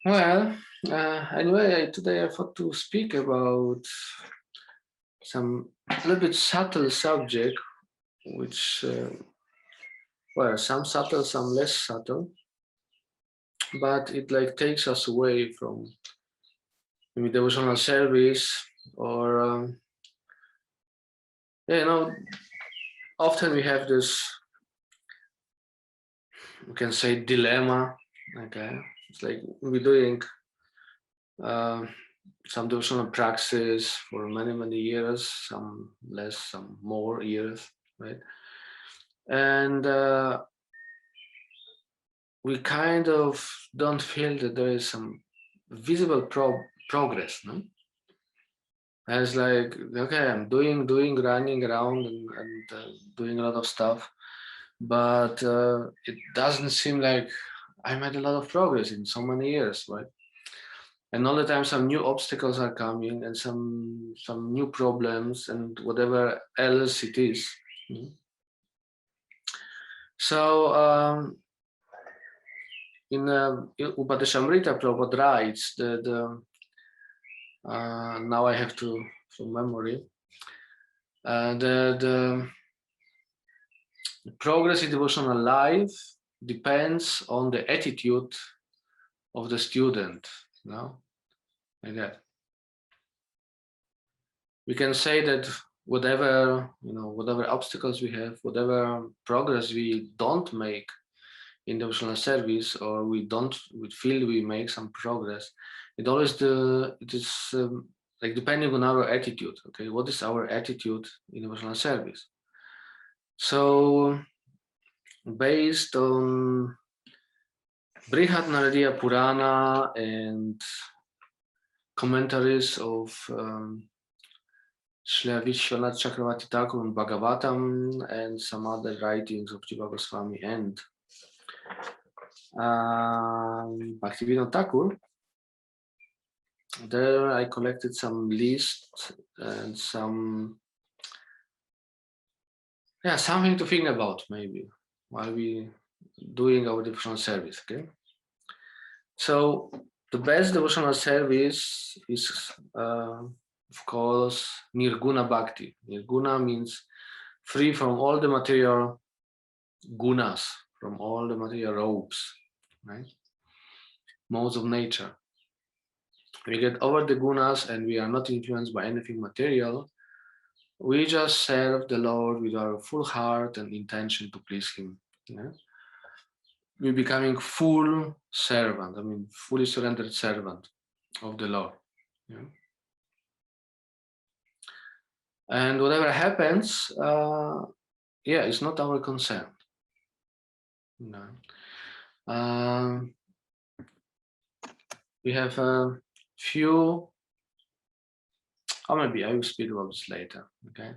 Well, anyway, today I thought to speak about some a little bit subtle subject, which, well, some subtle, some less subtle, but it like takes us away from maybe devotional service or, yeah, often we have this, we can say, dilemma. Okay, it's like we're doing uh, some devotional practice for many, many years, some less, some more years, right? And we kind of don't feel that there is some visible progress, no? As like, okay, I'm doing, running around and doing a lot of stuff, but it doesn't seem like I made a lot of progress in so many years, right? And all the time some new obstacles are coming and some new problems and whatever else it is. So in Upadeshamrita, Prabhupada writes that now I have to from memory. The progress in devotional life depends on the attitude of the student. No, like that. We can say that whatever obstacles we have, whatever progress we don't make in devotional service, or we feel we make some progress, it is like depending on our attitude. Okay, what is our attitude in devotional service? So based on Brihat Naradiya Purana and commentaries of Srila Vishwanath Chakravarti Thakur on Bhagavatam and some other writings of Jiva Goswami and Bhaktivinoda Thakur, there I collected some lists and something to think about maybe while we doing our devotional service. Okay, so the best devotional service is of course Nirguna Bhakti. Nirguna means free from all the material gunas, from all the material robes, right? Modes of nature. We get over the gunas and we are not influenced by anything material. We just serve the Lord with our full heart and intention to please Him. Yeah? We're becoming full servant, fully surrendered servant of the Lord. Yeah? And whatever happens, it's not our concern. No. We have a few, or maybe I will speak about this later. Okay.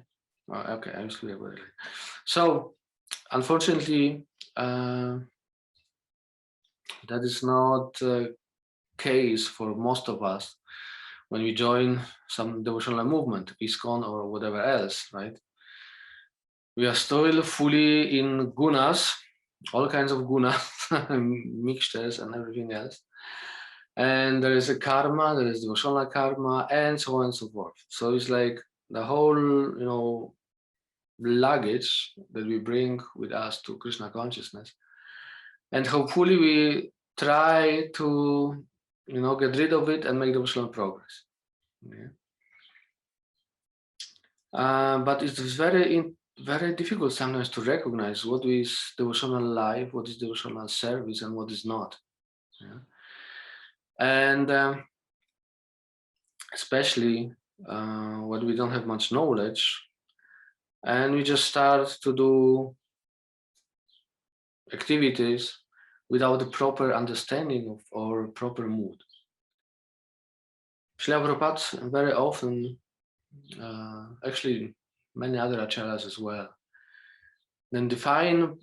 Okay, I will speak about it later. So, unfortunately, that is not the case for most of us when we join some devotional movement, ISKCON or whatever else, right? We are still fully in gunas, all kinds of gunas, mixtures and everything else. And there is a karma, there is devotional karma, and so on and so forth. So it's like the whole, luggage that we bring with us to Krishna consciousness. And hopefully we try to, get rid of it and make devotional progress. Yeah. But it's very difficult sometimes to recognize what is devotional life, what is devotional service, and what is not. Yeah. And especially when we don't have much knowledge and we just start to do activities without the proper understanding of our proper mood. Srila Prabhupada very often, actually many other acharyas as well, then define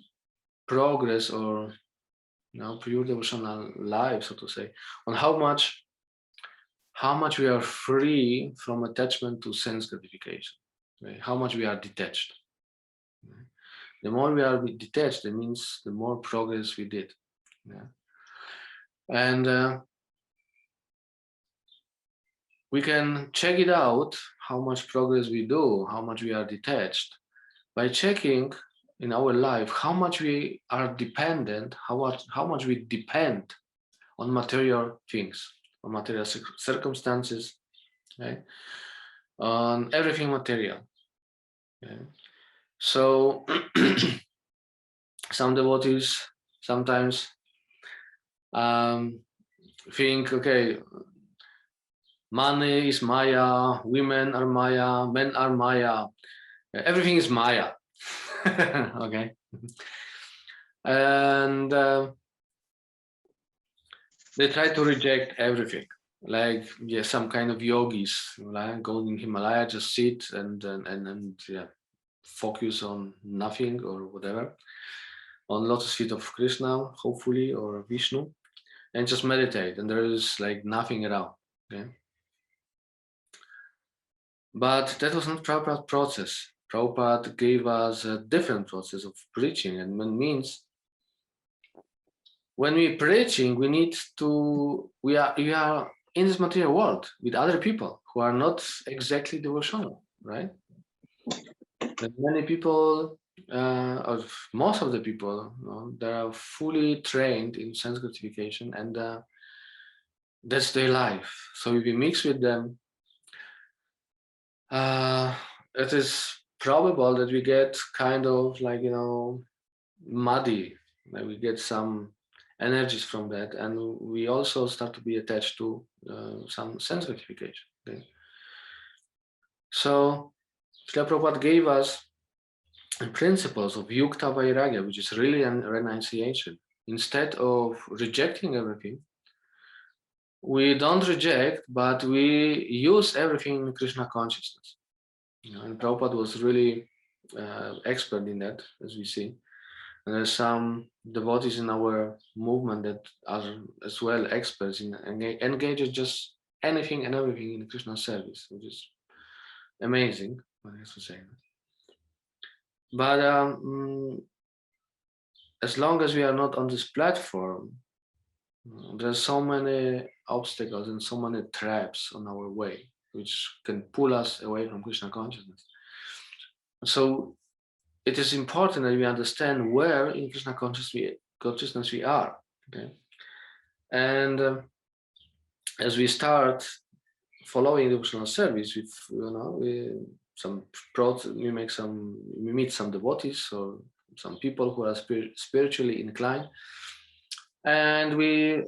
progress or pure devotional life, so to say, on how much we are free from attachment to sense gratification, right? How much we are detached. Right? The more we are detached, it means the more progress we did. Yeah? And we can check it out, how much progress we do, how much we are detached, by checking in our life how much we are dependent, how much we depend on material things, on material circumstances, okay? On everything material. Okay? So some devotees sometimes think, okay, money is Maya, women are Maya, men are Maya, everything is Maya. Okay. And they try to reject everything, like some kind of yogis, like going in Himalaya, just sit and focus on nothing or whatever, on lotus feet of Krishna, hopefully, or Vishnu, and just meditate, and there is like nothing around. Okay, but that was not Prabhupada's process. Prabhupada gave us a different process of preaching, and it means when we're preaching, we are in this material world with other people who are not exactly devotional, right? But many people, or most of the people, they are fully trained in sense gratification, and that's their life. So if we mix with them, it is probable that we get kind of like, muddy, like we get some energies from that, and we also start to be attached to some sense gratification. Okay? So Srila Prabhupada gave us principles of Yukta Vairagya, which is really a renunciation. Instead of rejecting everything, we don't reject, but we use everything in Krishna consciousness. And Prabhupada was really expert in that, as we see. And there's some devotees in our movement that are as well experts in engaging just anything and everything in Krishna service, which is amazing, I have to say. But as long as we are not on this platform, there's so many obstacles and so many traps on our way, which can pull us away from Krishna consciousness. So it is important that we understand where in Krishna consciousness we are. Okay, and as we start following devotional service, with we meet some devotees or some people who are spiritually inclined, and we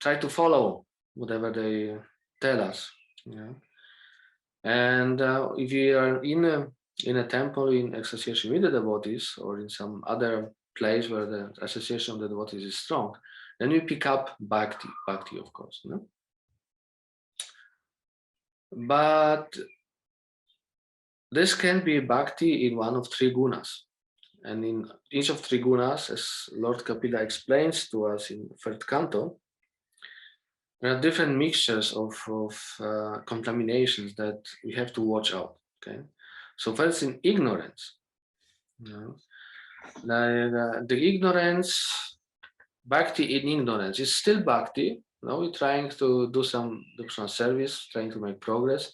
try to follow whatever they tell us. And if you are in a temple in association with the devotees, or in some other place where the association of the devotees is strong, then you pick up bhakti, of course. But this can be bhakti in one of three gunas. And in each of three gunas, as Lord Kapila explains to us in third canto, there are different mixtures of contaminations that we have to watch out. Okay, so first, in ignorance, the ignorance, bhakti in ignorance is still bhakti. We're trying to do some devotional service, trying to make progress,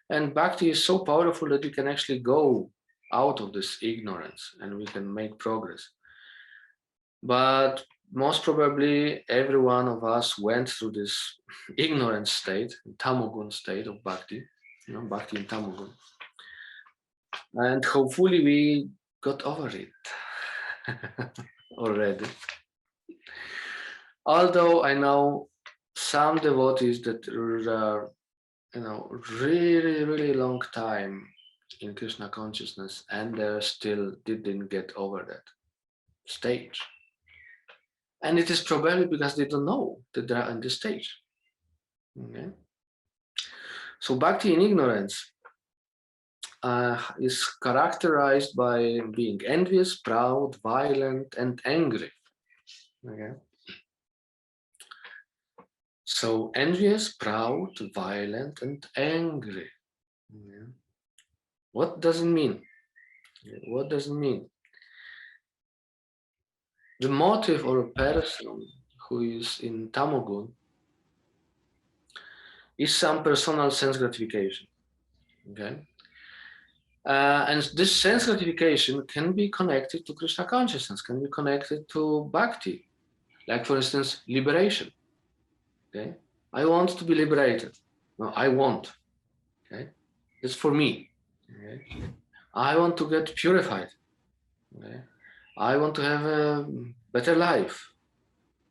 and bhakti is so powerful that we can actually go out of this ignorance and we can make progress. But most probably every one of us went through this ignorant state, tamogun state of bhakti, bhakti in tamogun. And hopefully we got over it already. Although I know some devotees that are, really, really long time in Krishna consciousness, and they still didn't get over that stage. And it is probably because they don't know that they are on this stage. Okay? So bhakti in ignorance is characterized by being envious, proud, violent, and angry. Okay? So envious, proud, violent, and angry. Okay? What does it mean? What does it mean? The motive or a person who is in tamogun is some personal sense gratification. Okay. And this sense gratification can be connected to Krishna consciousness, can be connected to bhakti, like for instance, liberation. Okay, I want to be liberated. No, I want. Okay, it's for me. Okay, I want to get purified. Okay, I want to have a better life.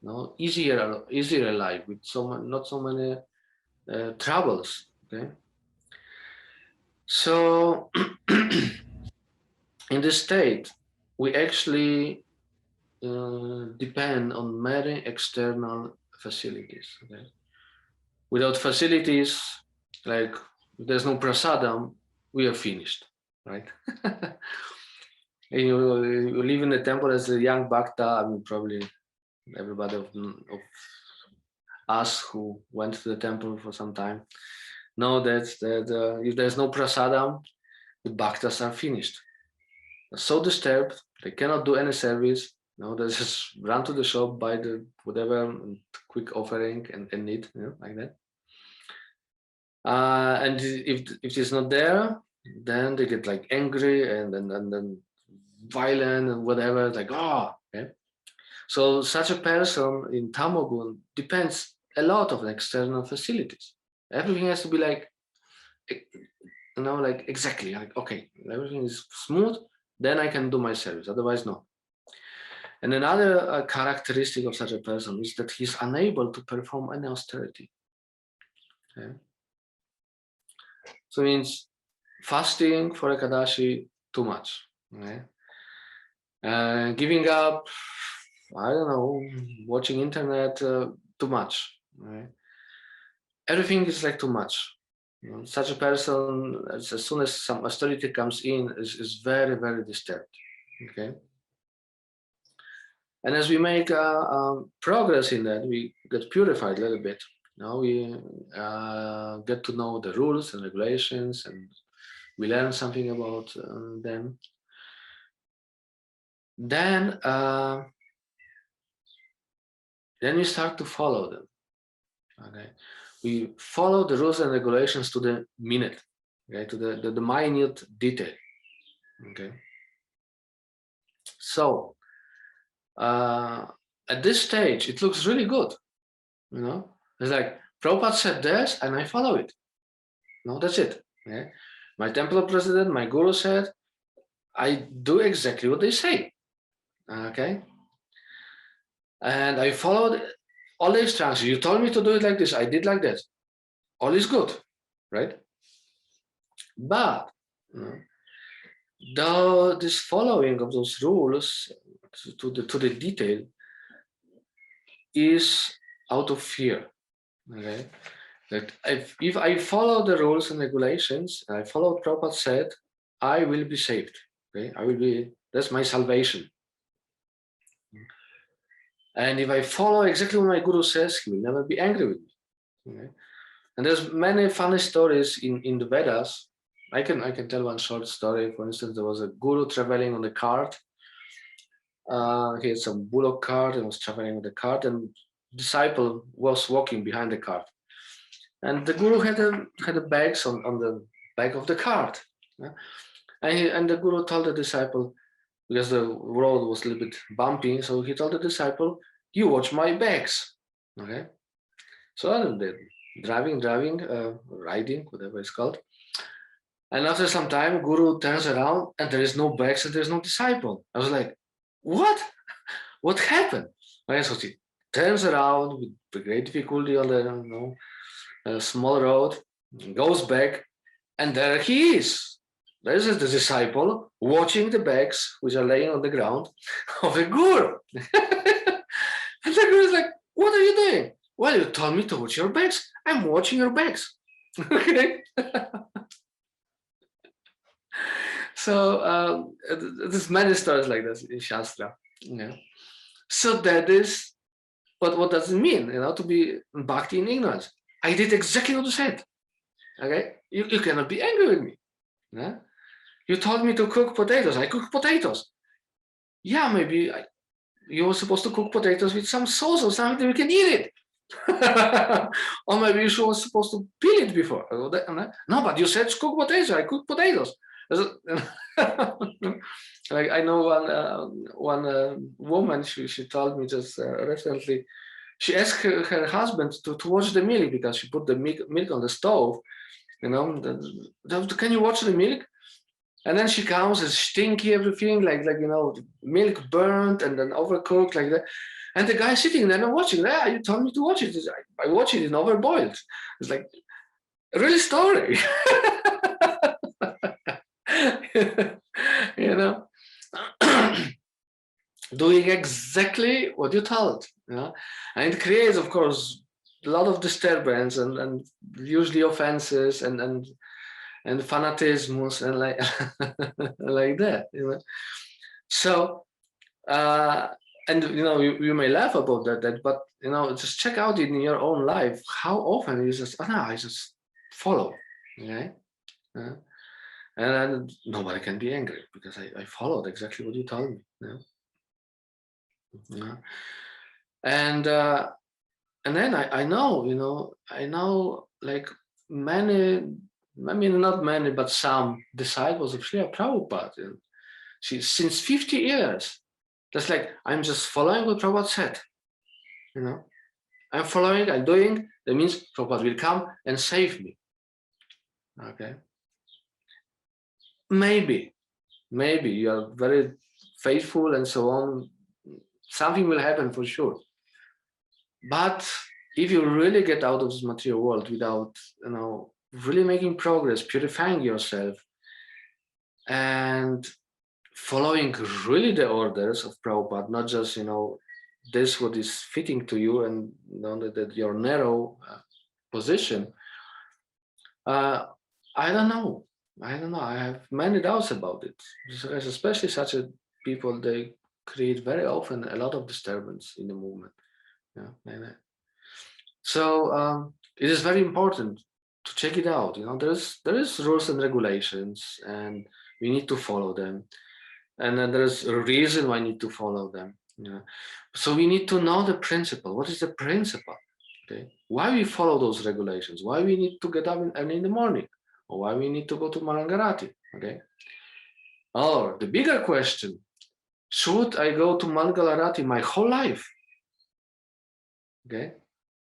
No, easier life with not so many troubles. Okay, so in this state, we actually depend on many external facilities. Okay? Without facilities, like if there's no prasadam, we are finished, right? you live in the temple as a young bhakta. I mean, probably everybody of us who went to the temple for some time know that if there's no prasadam, the bhaktas are finished. They're so disturbed, they cannot do any service. No, they just run to the shop, buy the whatever, quick offering and eat, like that. And if it's not there, then they get like angry and then violent and whatever. Like, oh, okay. So such a person in Tamogun depends a lot of external facilities. Everything has to be like, like exactly, like okay, everything is smooth. Then I can do my service. Otherwise, no. And another characteristic of such a person is that he's unable to perform any austerity. Okay? So it means fasting for Ekadashi, too much. Okay? Giving up, I don't know, watching internet, too much. Okay? Everything is like too much. Such a person, as soon as some austerity comes in, is very, very disturbed. Okay. And as we make progress in that, we get purified a little bit. Now we get to know the rules and regulations, and we learn something about them. Then we start to follow them. Okay, we follow the rules and regulations to the minute, okay, to the minute detail. Okay, so at this stage, it looks really good. It's like Prabhupada said this, and I follow it. No, that's it. Okay? My temple president, my guru said, I do exactly what they say. Okay, and I followed all the instructions. You told me to do it like this. I did like that. All is good, right? But though this following of those rules to the detail is out of fear. Okay, that if I follow the rules and regulations, and I follow what Prabhupada said, I will be saved. Okay, I will be. That's my salvation. And if I follow exactly what my guru says, he will never be angry with me. Okay? And there's many funny stories in the Vedas. I can tell one short story. For instance, there was a guru traveling on the cart. He had some bullock cart and was traveling on the cart, and disciple was walking behind the cart. And the guru had a bags on the back of the cart. Yeah? And the guru told the disciple, because the road was a little bit bumpy, so he told the disciple, you watch my bags. Okay, so they're driving, riding, whatever it's called. And after some time, guru turns around and there is no bags and there's no disciple. I was like, what? What happened? Okay, so he turns around with great difficulty on the small road, goes back, and there he is. There's the disciple watching the bags which are laying on the ground of the guru. And the guru is like, what are you doing? Well, you told me to watch your bags. I'm watching your bags. Okay. So there's many stories like this in Shastra. Yeah. So that is what does it mean, to be bhakti in ignorance? I did exactly what you said. Okay, you cannot be angry with me. Yeah? You told me to cook potatoes. I cook potatoes. Yeah, maybe you were supposed to cook potatoes with some sauce or something that we can eat it. Or maybe you was supposed to peel it before. No, but you said cook potatoes. I cook potatoes. Like I know one woman. She told me just recently. She asked her husband to watch the milk because she put the milk on the stove. You know, can you watch the milk? And then she comes, it's stinky, everything, like milk burnt and then overcooked, like that. And the guy sitting there and watching, you told me to watch it. I watch it in overboiled. It's like, really story. You know, doing exactly what you told. You know? And it creates, of course, a lot of disturbance and usually offenses and fanatismus and like like that, you know. So and you know, you may laugh about that, but you know, just check out in your own life how often you just I just follow, okay, and then nobody can be angry because I followed exactly what you told me, you know? Yeah. And then I know, you know, I know like many, I mean, not many, but some disciples of Srila Prabhupada. And since 50 years, that's like, I'm just following what Prabhupada said, you know. I'm following, I'm doing, that means Prabhupada will come and save me, okay. Maybe you are very faithful and so on, something will happen for sure. But if you really get out of this material world without, you know, really making progress, purifying yourself, and following really the orders of Prabhupada, not just, you know, this what is fitting to you and you know, that your narrow position, I don't know. I have many doubts about it, especially such a people, they create very often a lot of disturbance in the movement. Yeah. So it is very important to check it out. You know, there is rules and regulations, and we need to follow them. And then there's a reason why we need to follow them. You know? So we need to know the principle. What is the principle? Okay, why we follow those regulations? Why we need to get up early in the morning, or why we need to go to Malangarati? Okay. Or the bigger question: should I go to Mangalarati my whole life? Okay.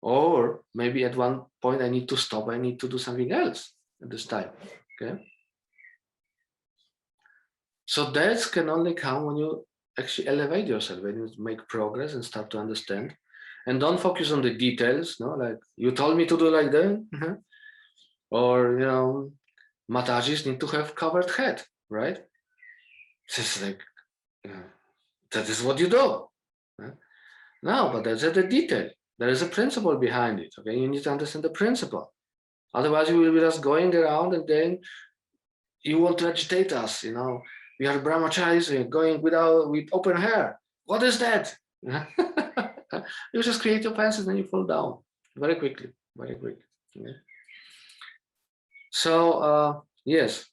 Or maybe at one point I need to stop, I need to do something else at this time, okay? So that can only come when you actually elevate yourself, when you make progress and start to understand. And don't focus on the details, no? Like, you told me to do like that, or, you know, Matajis need to have covered head, right? It's just like, that is what you do. No, but that's the detail. There is a principle behind it, okay? You need to understand the principle. Otherwise, you will be just going around and then you want to agitate us, you know. We are brahmacharis going with open hair. What is that? You just create your offenses and you fall down very quickly, very quickly. Yeah. So yes,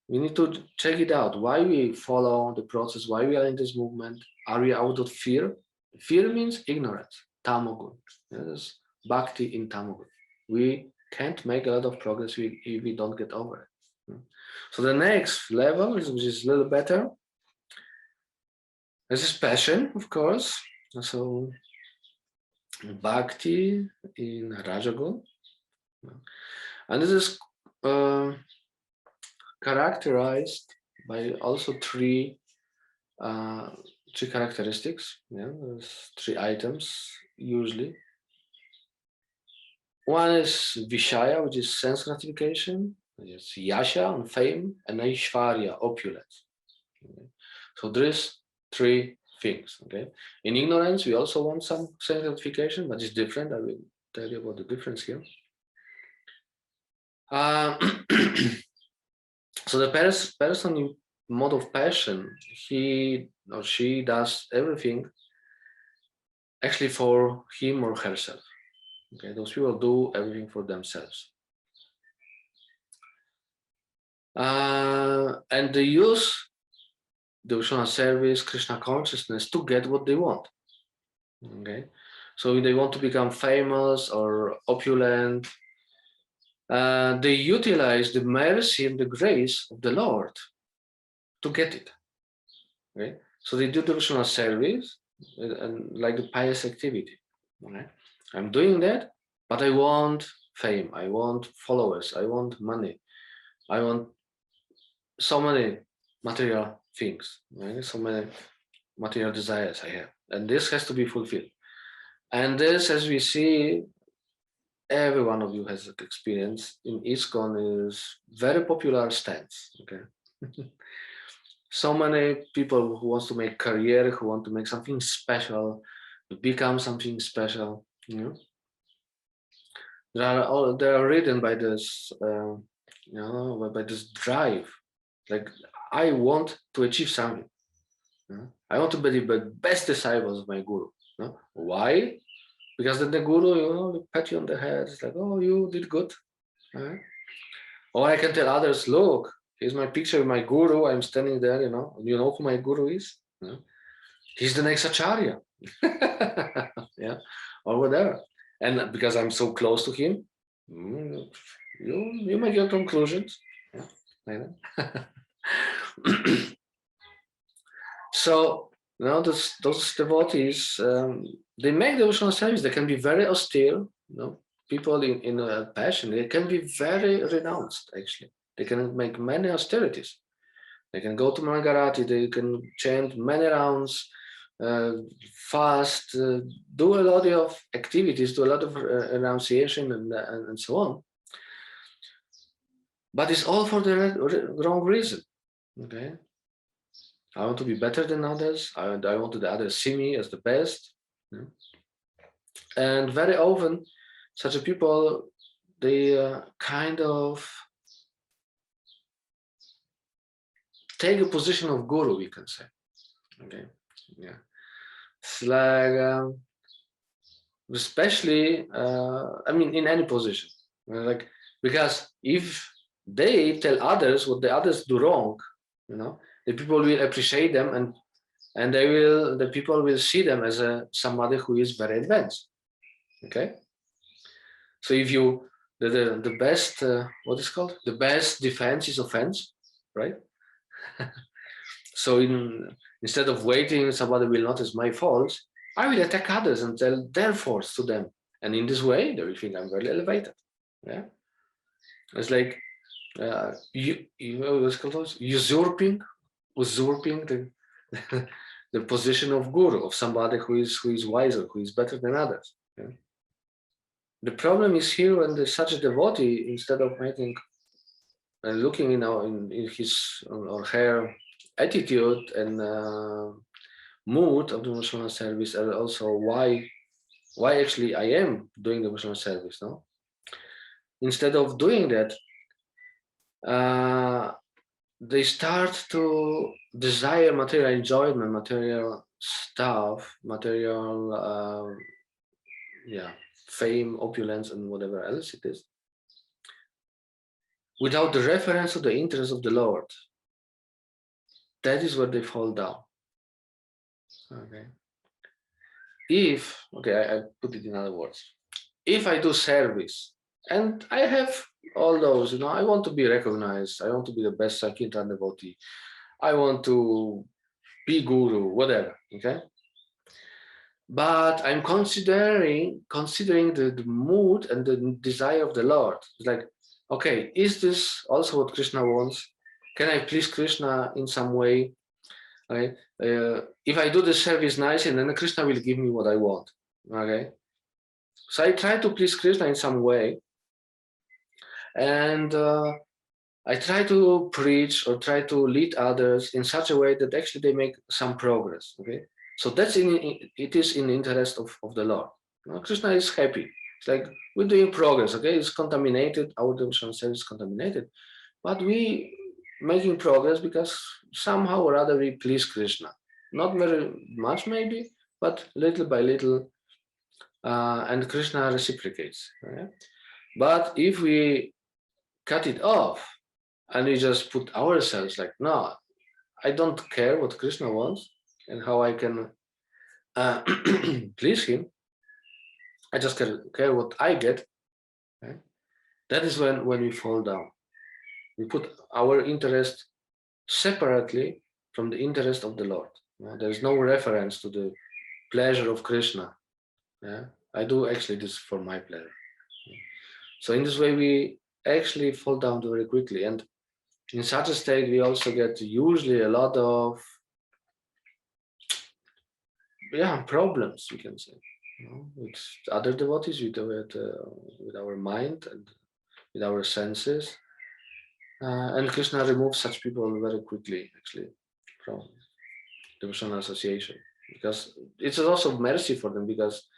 we need to check it out. Why we follow the process? Why we are in this movement? Are we out of fear? Fear means ignorance, tamogun. Yes, bhakti in tamogun. We can't make a lot of progress if we don't get over it. So the next level, which is a little better, this is passion, of course. So bhakti in Rajagun. And this is characterized by also three characteristics. Yeah, there's three items usually. One is Vishaya, which is sense gratification. It's Yasha and fame, and Aishvarya, opulence. Okay. So there is three things. Okay. In ignorance, we also want some sense gratification, but it's different. I will tell you about the difference here. So the person in mode of passion, he or she does everything actually for him or herself. Okay, those people do everything for themselves. And they use devotional service, Krishna consciousness to get what they want. Okay, So they want to become famous or opulent. They utilize the mercy and the grace of the Lord to get it. Okay? So they do devotional service and like the pious activity. Okay? I'm doing that, but I want fame, I want followers, I want money, I want so many material things, right? So many material desires I have, and this has to be fulfilled. And this, as we see, every one of you has experience in ISKCON is very popular stance. Okay, so many people who wants to make career, who want to make something special, to become something special. You know, they are ridden by this, by this drive. Like I want to achieve something. I want to be the best disciples of my guru. Why? Because then the guru, will pat you on the head. It's like, oh, you did good. Or I can tell others, look, here's my picture of my guru. I'm standing there, you know who my guru is? He's the next acharya. Yeah, or whatever. And because I'm so close to him, you make your conclusions. Yeah, like that. So those devotees, they make devotional service. They can be very austere. People in a passion. They can be very renounced. Actually, they can make many austerities. They can go to Mangarati. They can chant many rounds, fast, do a lot of activities, do a lot of renunciation and so on. But it's all for the wrong reason. Okay. I want to be better than others. I want the others see me as the best. And very often, such a people, they kind of take a position of guru, we can say. Okay, yeah. It's like, especially, in any position, like, because if they tell others what the others do wrong, the people will appreciate them, and the people will see them as somebody who is very advanced. Okay, so if you the best what is called the best defense is offense, right? So instead of waiting somebody will notice my faults, I will attack others and tell their faults to them, and in this way they will think I'm very elevated. Yeah, it's like what's called usurping the the position of guru, of somebody who is wiser, who is better than others. Yeah? The problem is here when such a devotee, instead of making and looking in his or her attitude and mood of devotional service, and also why actually I am doing devotional service. No, instead of doing that, they start to desire material enjoyment, material stuff, material, fame, opulence, and whatever else it is, without the reference to the interest of the Lord. That is where they fall down. Okay. I put it in other words. If I do service and I have all those, I want to be recognized. I want to be the best Sankirtan devotee. I want to be guru, whatever. Okay. But I'm considering the mood and the desire of the Lord. It's like, okay, is this also what Krishna wants? Can I please Krishna in some way? Okay. If I do the service nicely, then Krishna will give me what I want. Okay. So I try to please Krishna in some way, and I try to preach or try to lead others in such a way that actually they make some progress. Okay. So it is in the interest of the Lord. Krishna is happy. It's like we're doing progress. Okay, it's contaminated. Our devotional service is contaminated, but we making progress because somehow or other we please Krishna. Not very much maybe, but little by little, and Krishna reciprocates. Okay? But if we cut it off and we just put ourselves like, no, I don't care what Krishna wants and how I can please him, I just care what I get. Okay? That is when we fall down. We put our interest separately from the interest of the Lord. There is no reference to the pleasure of Krishna. Yeah? I do actually this for my pleasure. So in this way, we actually fall down very quickly. And in such a state, we also get usually a lot of problems, we can say, with other devotees, with our mind and with our senses. And Krishna removes such people very quickly, actually, from devotional association, because it's also mercy for them, because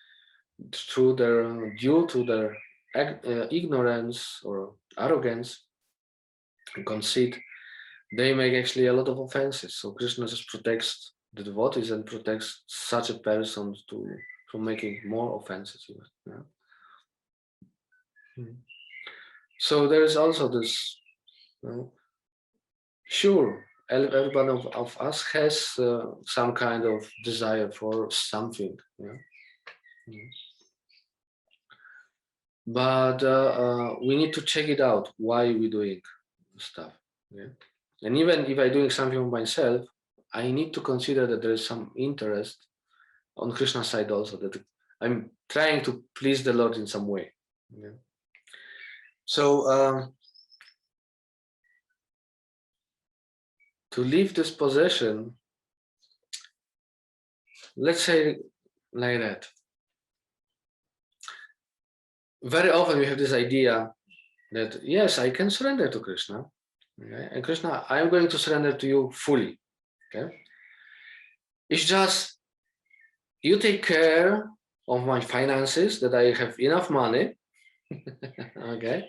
due to their ignorance or arrogance and conceit, they make actually a lot of offenses. So Krishna just protects the devotees and protects such a person from making more offenses. So there is also this. Sure, everyone of us has some kind of desire for something. But we need to check it out. Why are we doing stuff? And even if I'm doing something for myself, I need to consider that there is some interest on Krishna's side also, that I'm trying to please the Lord in some way. So to leave this possession, let's say like that. Very often we have this idea that, yes, I can surrender to Krishna. Okay? And Krishna, I'm going to surrender to you fully. Okay? It's just you take care of my finances, that I have enough money. Okay?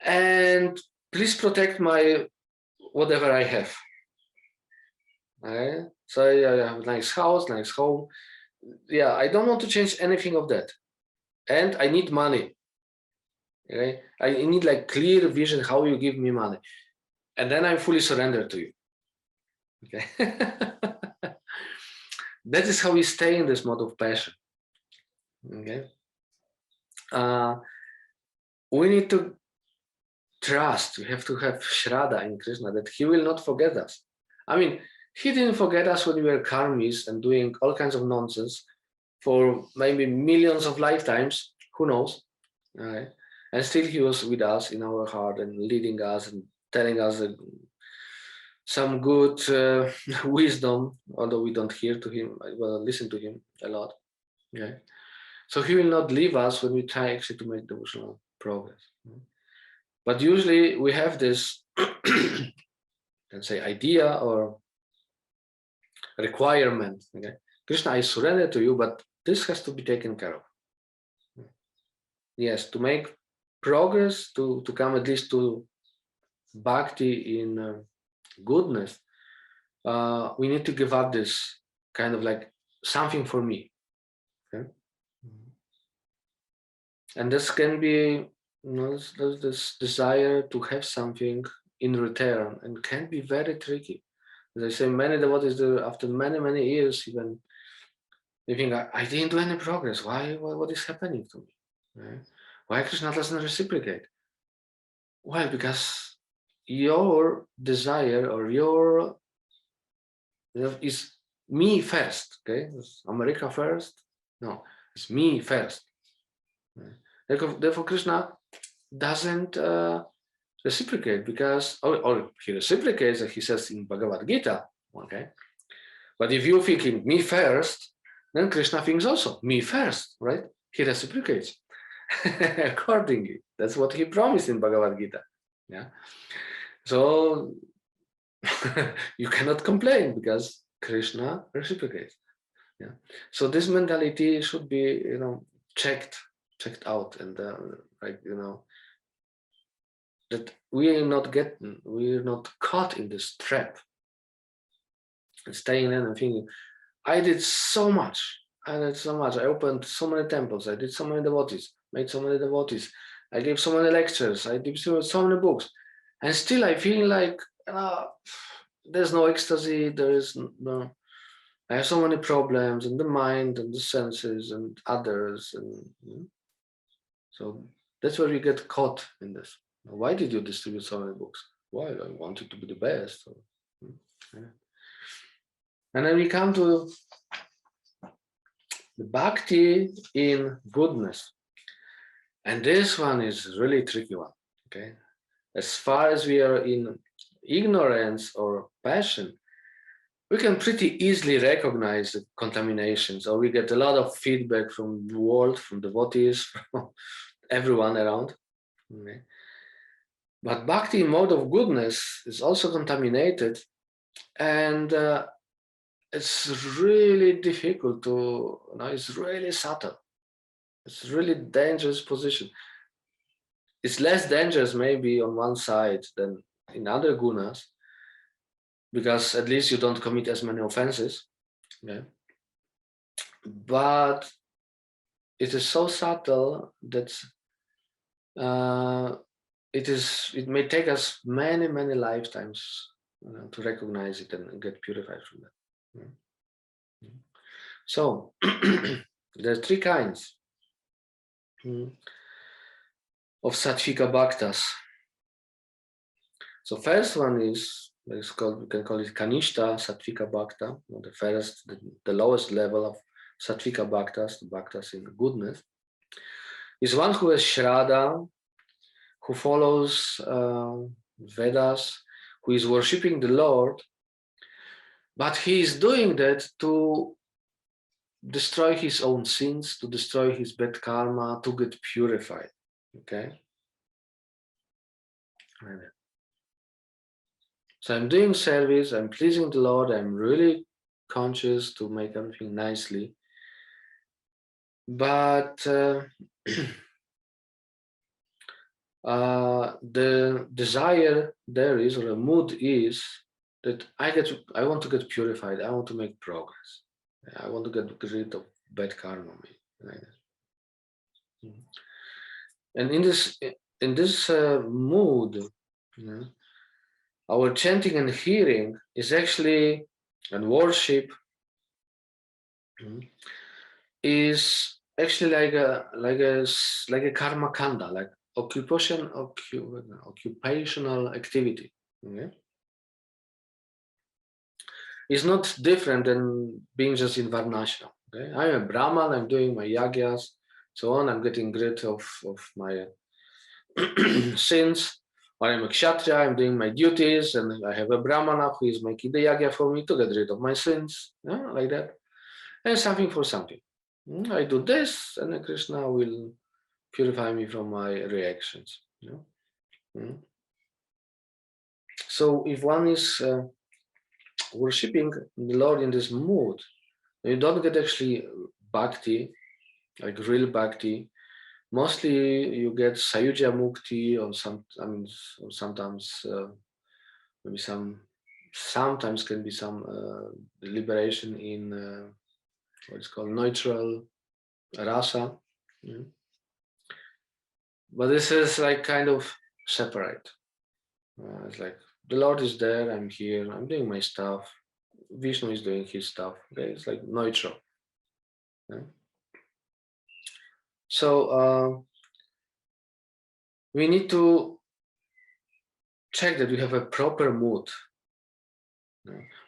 And please protect my whatever I have. Okay? So I have a nice house, nice home. Yeah, I don't want to change anything of that. And I need money. Okay? I need like clear vision how you give me money. And then I'm fully surrendered to you. Okay. That is how we stay in this mode of passion. Okay. We need to trust. We have to have Shraddha in Krishna, that he will not forget us. I mean, he didn't forget us when we were karmis and doing all kinds of nonsense for maybe millions of lifetimes. Who knows? Right? And still he was with us in our heart and leading us and telling us some good wisdom, although we don't hear to him, well, listen to him a lot. Okay. So he will not leave us when we try actually to make devotional progress. But usually we have this, let's say, idea or requirement. Okay, Krishna, I surrender to you, but this has to be taken care of. Yes, to make progress, to come at least to bhakti in goodness, we need to give up this kind of like something for me. Okay? And this can be, this desire to have something in return, and can be very tricky. As I say, many devotees, after many years, even they think, I didn't do any progress. Why? What is happening to me? Right? Why Krishna doesn't reciprocate? Well, because your desire or your is me first. Okay, is America first? No, it's me first. Right? Therefore, Krishna doesn't reciprocate, because, or he reciprocates, he says in Bhagavad Gita. Okay, but if you think me first, then Krishna thinks also me first, right? He reciprocates accordingly. That's what he promised in Bhagavad Gita. Yeah. So you cannot complain, because Krishna reciprocates. Yeah. So this mentality should be, checked out, and that we're not caught in this trap and staying in and thinking, I did so much. I opened so many temples. I did so many devotees, made so many devotees. I gave so many lectures. I did so many books. And still I feel like there's no ecstasy. There is no, I have so many problems in the mind and the senses and others, and so that's where we get caught in this. Why did you distribute so many books? Why? I wanted to be the best. And then we come to the bhakti in goodness. And this one is really tricky one, okay? As far as we are in ignorance or passion, we can pretty easily recognize the contaminations, or we get a lot of feedback from the world, from devotees, from everyone around. Okay? But bhakti in mode of goodness is also contaminated, and it's really difficult to, it's really subtle. It's really dangerous position. It's less dangerous maybe on one side than in other gunas, because at least you don't commit as many offenses. Okay? But it is so subtle that it may take us many lifetimes to recognize it and get purified from that. So there are three kinds of sattvika bhaktas. So first one is called, we can call it kanishta sattvika bhakta, the first, the lowest level of sattvika bhaktas, the bhaktas in goodness, is one who has shraddha, who follows Vedas, who is worshipping the Lord, but he is doing that to destroy his own sins, to destroy his bad karma, to get purified. Okay? So I'm doing service, I'm pleasing the Lord, I'm really conscious to make everything nicely. But the desire there is, or the mood is, that I want to get purified, I want to make progress. I want to get rid of bad karma. And in this mood, our chanting and hearing is actually, and worship is actually like a karma kanda, like occupational activity. Okay? It's not different than being just in varnashram. Okay? I'm a Brahman, I'm doing my yagyas, so on, I'm getting rid of my sins. Or I'm a kshatriya, I'm doing my duties, and I have a Brahmana who is making the yagya for me to get rid of my sins, like that. And something for something. I do this, and then Krishna will purify me from my reactions. So if one is worshipping the Lord in this mood, you don't get actually bhakti, like real bhakti. Mostly you get sayuja mukti, or sometimes maybe sometimes can be some liberation in what's called neutral rasa. But this is like kind of separate. It's like the Lord is there, I'm here, I'm doing my stuff, Vishnu is doing his stuff. Okay, it's like neutral. Okay? So we need to check that we have a proper mood.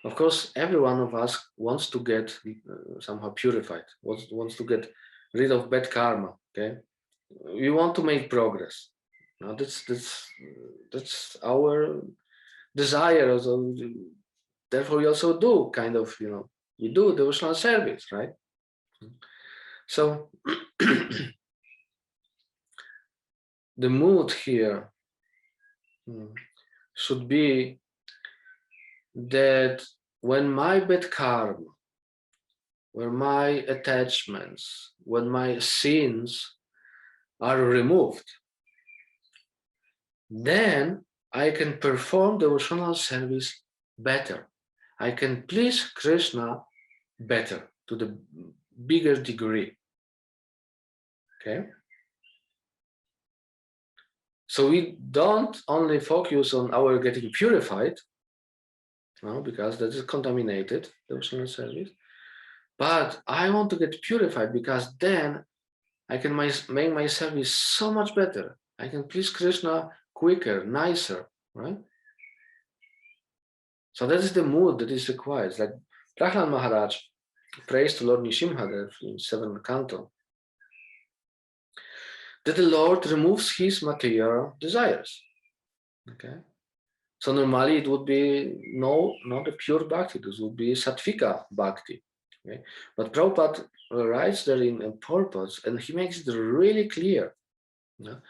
Of course, every one of us wants to get somehow purified, wants to get rid of bad karma. Okay, we want to make progress. Now that's our desire. Also, therefore, we also do kind of, we do devotional service, right? So the mood here should be that when my bad karma, when my attachments, when my sins are removed, then I can perform devotional service better. I can please Krishna better, to the bigger degree. Okay? So we don't only focus on our getting purified, because that is contaminated devotional service, but I want to get purified because then I can make my service so much better. I can please Krishna quicker, nicer, right? So that is the mood that is required. It's like Prahlad Maharaj prays to Lord Nrsimhadev in 7th canto that the Lord removes his material desires. Okay, so normally it would be not a pure bhakti. This would be sattvika bhakti. Okay, but Prabhupada writes there in purpose, and he makes it really clear, you know,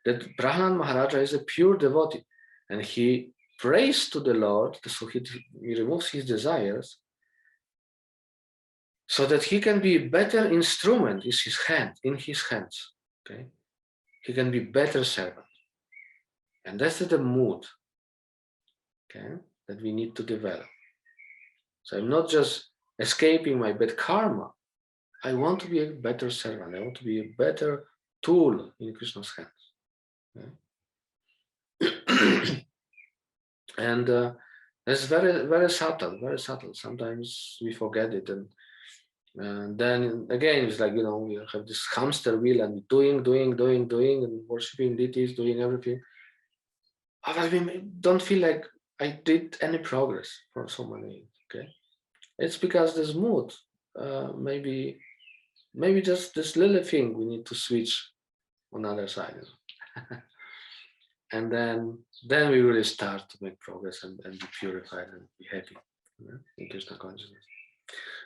that Prahlad Maharaja is a pure devotee, and he prays to the Lord, so he removes his desires, so that he can be a better instrument in his hands. Okay, he can be better servant, and that's the mood, okay, that we need to develop. So I'm not just escaping my bad karma. I want to be a better servant. I want to be a better tool in Krishna's hands. Okay? And it's very, very subtle, very subtle. Sometimes we forget it. And then again, it's like, we have this hamster wheel and doing, and worshiping deities, doing everything. But we don't feel like I did any progress for so many years, okay? It's because this mood, maybe just this little thing we need to switch on the other side. And then we really start to make progress and be purified and be happy in Krishna consciousness.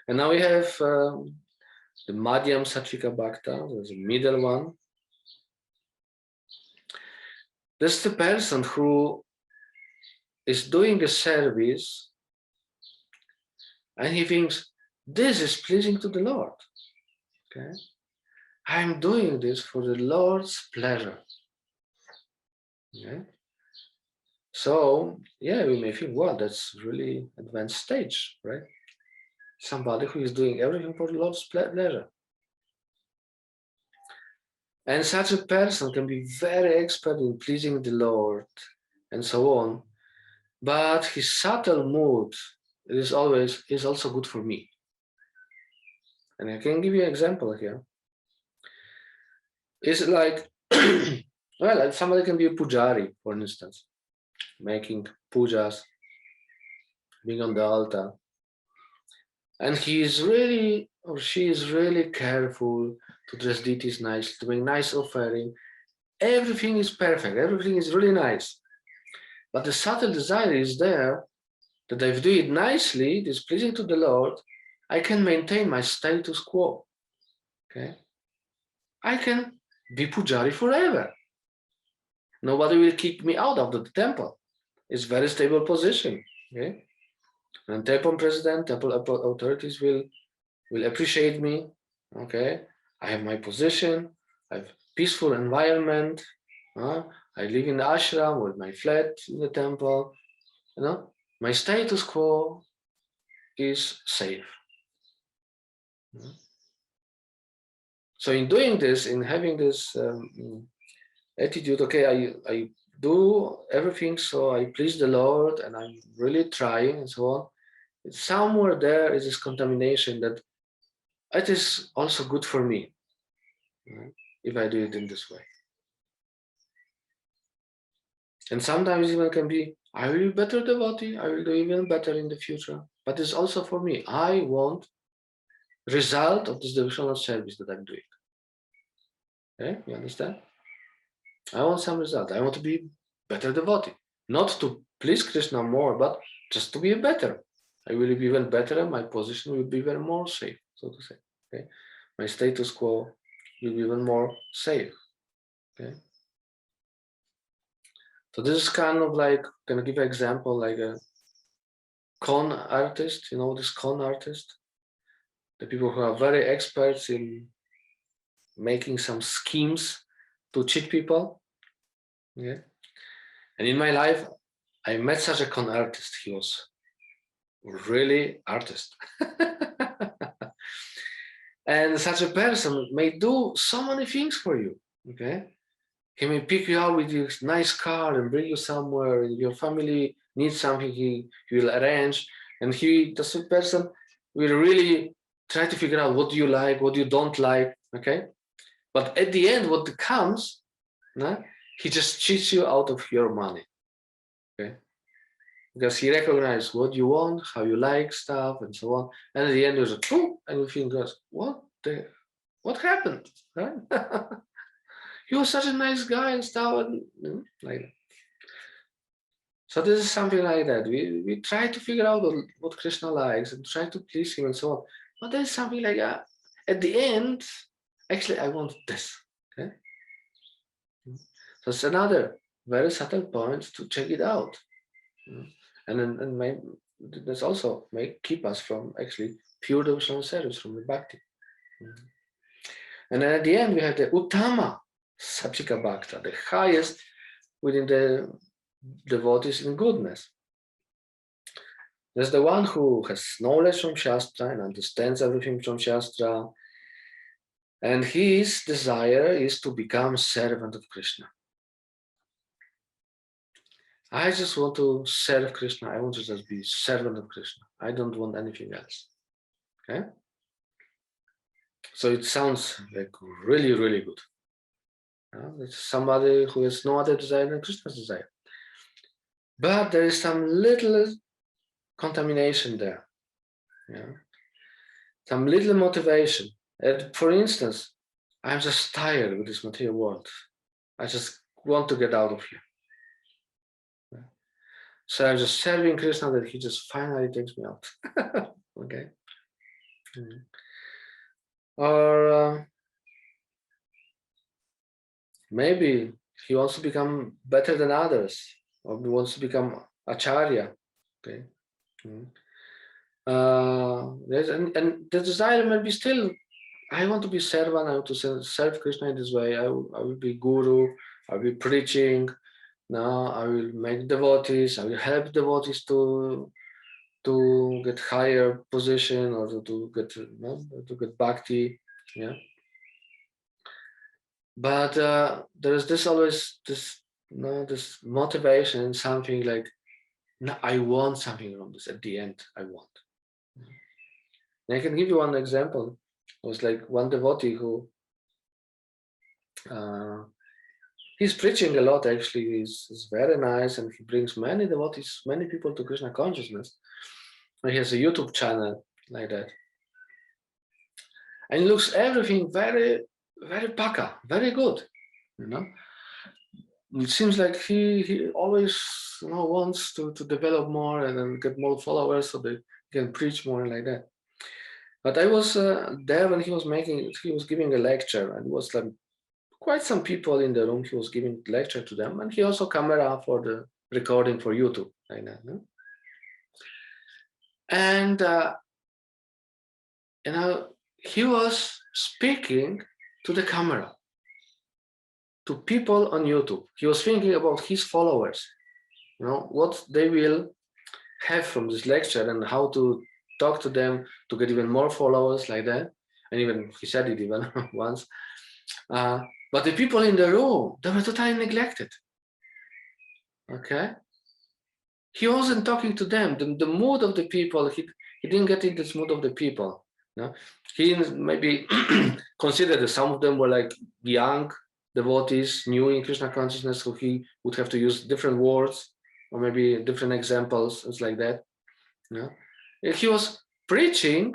And now we have the Madhyam Sattvika Bhakta, there's a middle one. That's the person who is doing a service and he thinks, this is pleasing to the Lord. Okay, I'm doing this for the Lord's pleasure. Okay? So, yeah, we may think, wow, that's really advanced stage, right? Somebody who is doing everything for the Lord's pleasure. And such a person can be very expert in pleasing the Lord and so on, but his subtle mood is also good for me. And I can give you an example here. It's like, well, somebody can be a pujari, for instance, making pujas, being on the altar. And he is really, or she is really careful to dress deities nicely, to make nice offering. Everything is perfect. Everything is really nice. But the subtle desire is there that if I do it nicely, displeasing to the Lord, I can maintain my status quo. Okay, I can be pujari forever. Nobody will kick me out of the temple. It's very stable position. Okay, and temple president, temple authorities will appreciate me. Okay, I have my position. I have peaceful environment. I live in the ashram with my flat in the temple. My status quo is safe. So in doing this, in having this attitude, okay, I do everything so I please the Lord and I'm really trying and so on. Somewhere there is this contamination that it is also good for me if I do it in this way. And sometimes even can be, I will be better devotee, I will do even better in the future. But it's also for me. I want result of this devotional service that I'm doing. Okay, you understand? I want some result. I want to be better devotee. Not to please Krishna more, but just to be better. I will be even better and my position will be even more safe, so to say. Okay, my status quo will be even more safe. Okay. So this is kind of like, can I give an example, like a con artist, this con artist? The people who are very experts in making some schemes to cheat people. Okay. And in my life, I met such a con artist. He was really artist. And such a person may do so many things for you. Okay. He may pick you up with his nice car and bring you somewhere, and your family needs something, he will arrange. And this person will really try to figure out what you like, what you don't like, okay? But at the end, what comes, he just cheats you out of your money, okay? Because he recognizes what you want, how you like stuff, and so on. And at the end, there's a boom, and you think, what happened? Right? You were such a nice guy and stuff, and like that. So this is something like that. We try to figure out what Krishna likes and try to please him and so on. But there's something like at the end, actually, I want this. Okay. So it's another very subtle point to check it out. And this also may keep us from actually pure devotional service, from the bhakti. And then at the end, we have the Uttama Sapchika Bhakta, the highest within the devotees in goodness. There's the one who has knowledge from Shastra and understands everything from Shastra, and his desire is to become servant of Krishna. I just want to serve Krishna. I want to just be servant of Krishna. I don't want anything else. Okay? So it sounds like really, really good. It's somebody who has no other desire than Krishna's desire. But there is some little contamination there. Some little motivation. For instance, I'm just tired with this material world. I just want to get out of here. So I'm just serving Krishna that he just finally takes me out. Okay. Or maybe he wants to become better than others, or he wants to become acharya. Okay. And the desire may be still, I want to be servant, I want to serve Krishna in this way. I will be guru, I will be preaching. Now I will make devotees, I will help devotees to get higher position or to get bhakti. Yeah. But there is always this motivation, something like, no, I want something from this at the end. I want. And I can give you one example. It was like one devotee who he's preaching a lot. Actually, he's very nice, and he brings many devotees, many people to Krishna consciousness. And he has a YouTube channel like that, and it looks everything very, very paka, very good. It seems like he always wants to develop more and then get more followers so they can preach more like that. But I was there when he was giving a lecture, and it was like quite some people in the room. He was giving lecture to them, and he also camera for the recording for YouTube like that. No? And he was speaking to the camera, to people on YouTube. He was thinking about his followers, what they will have from this lecture and how to talk to them to get even more followers like that. And even he said it even once. But the people in the room, they were totally neglected. Okay? He wasn't talking to them. The mood of the people, he didn't get in this mood of the people. He maybe considered that some of them were like young devotees, new in Krishna consciousness, so he would have to use different words or maybe different examples, things like that. He was preaching,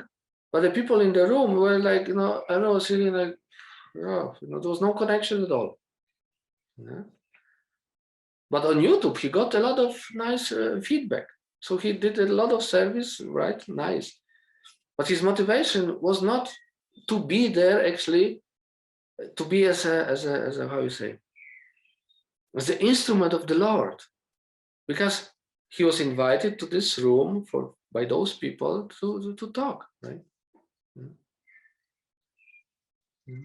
but the people in the room were like, I was feeling like, there was no connection at all. But on YouTube, he got a lot of nice feedback. So he did a lot of service, right? Nice. But his motivation was not to be there, actually, to be as a how you say, as the instrument of the Lord, because he was invited to this room by those people to talk, right?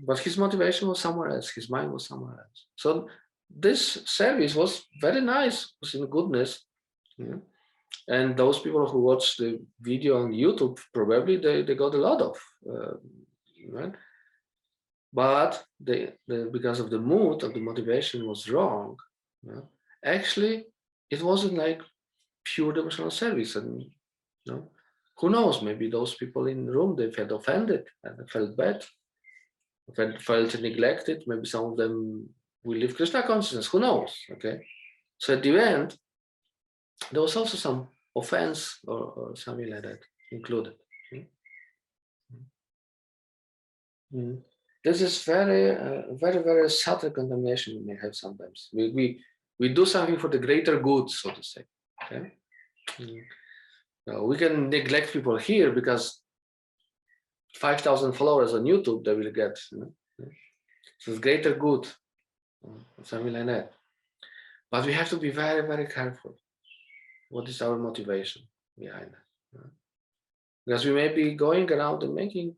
But his motivation was somewhere else. His mind was somewhere else. So this service was very nice, was in goodness. And those people who watched the video on YouTube, probably they got a lot of, right? But because of the mood of the motivation was wrong. Actually, it wasn't like pure devotional service. And who knows, maybe those people in the room, they felt offended and felt bad, felt neglected. Maybe some of them will live Krishna consciousness, who knows, okay? So at the end, there was also some offense or something like that included. This is very subtle contamination we may have sometimes. We do something for the greater good, so to say. Okay? We can neglect people here because 5,000 followers on YouTube they will get. So it's greater good, something like that. But we have to be very careful. What is our motivation behind that? Because we may be going around and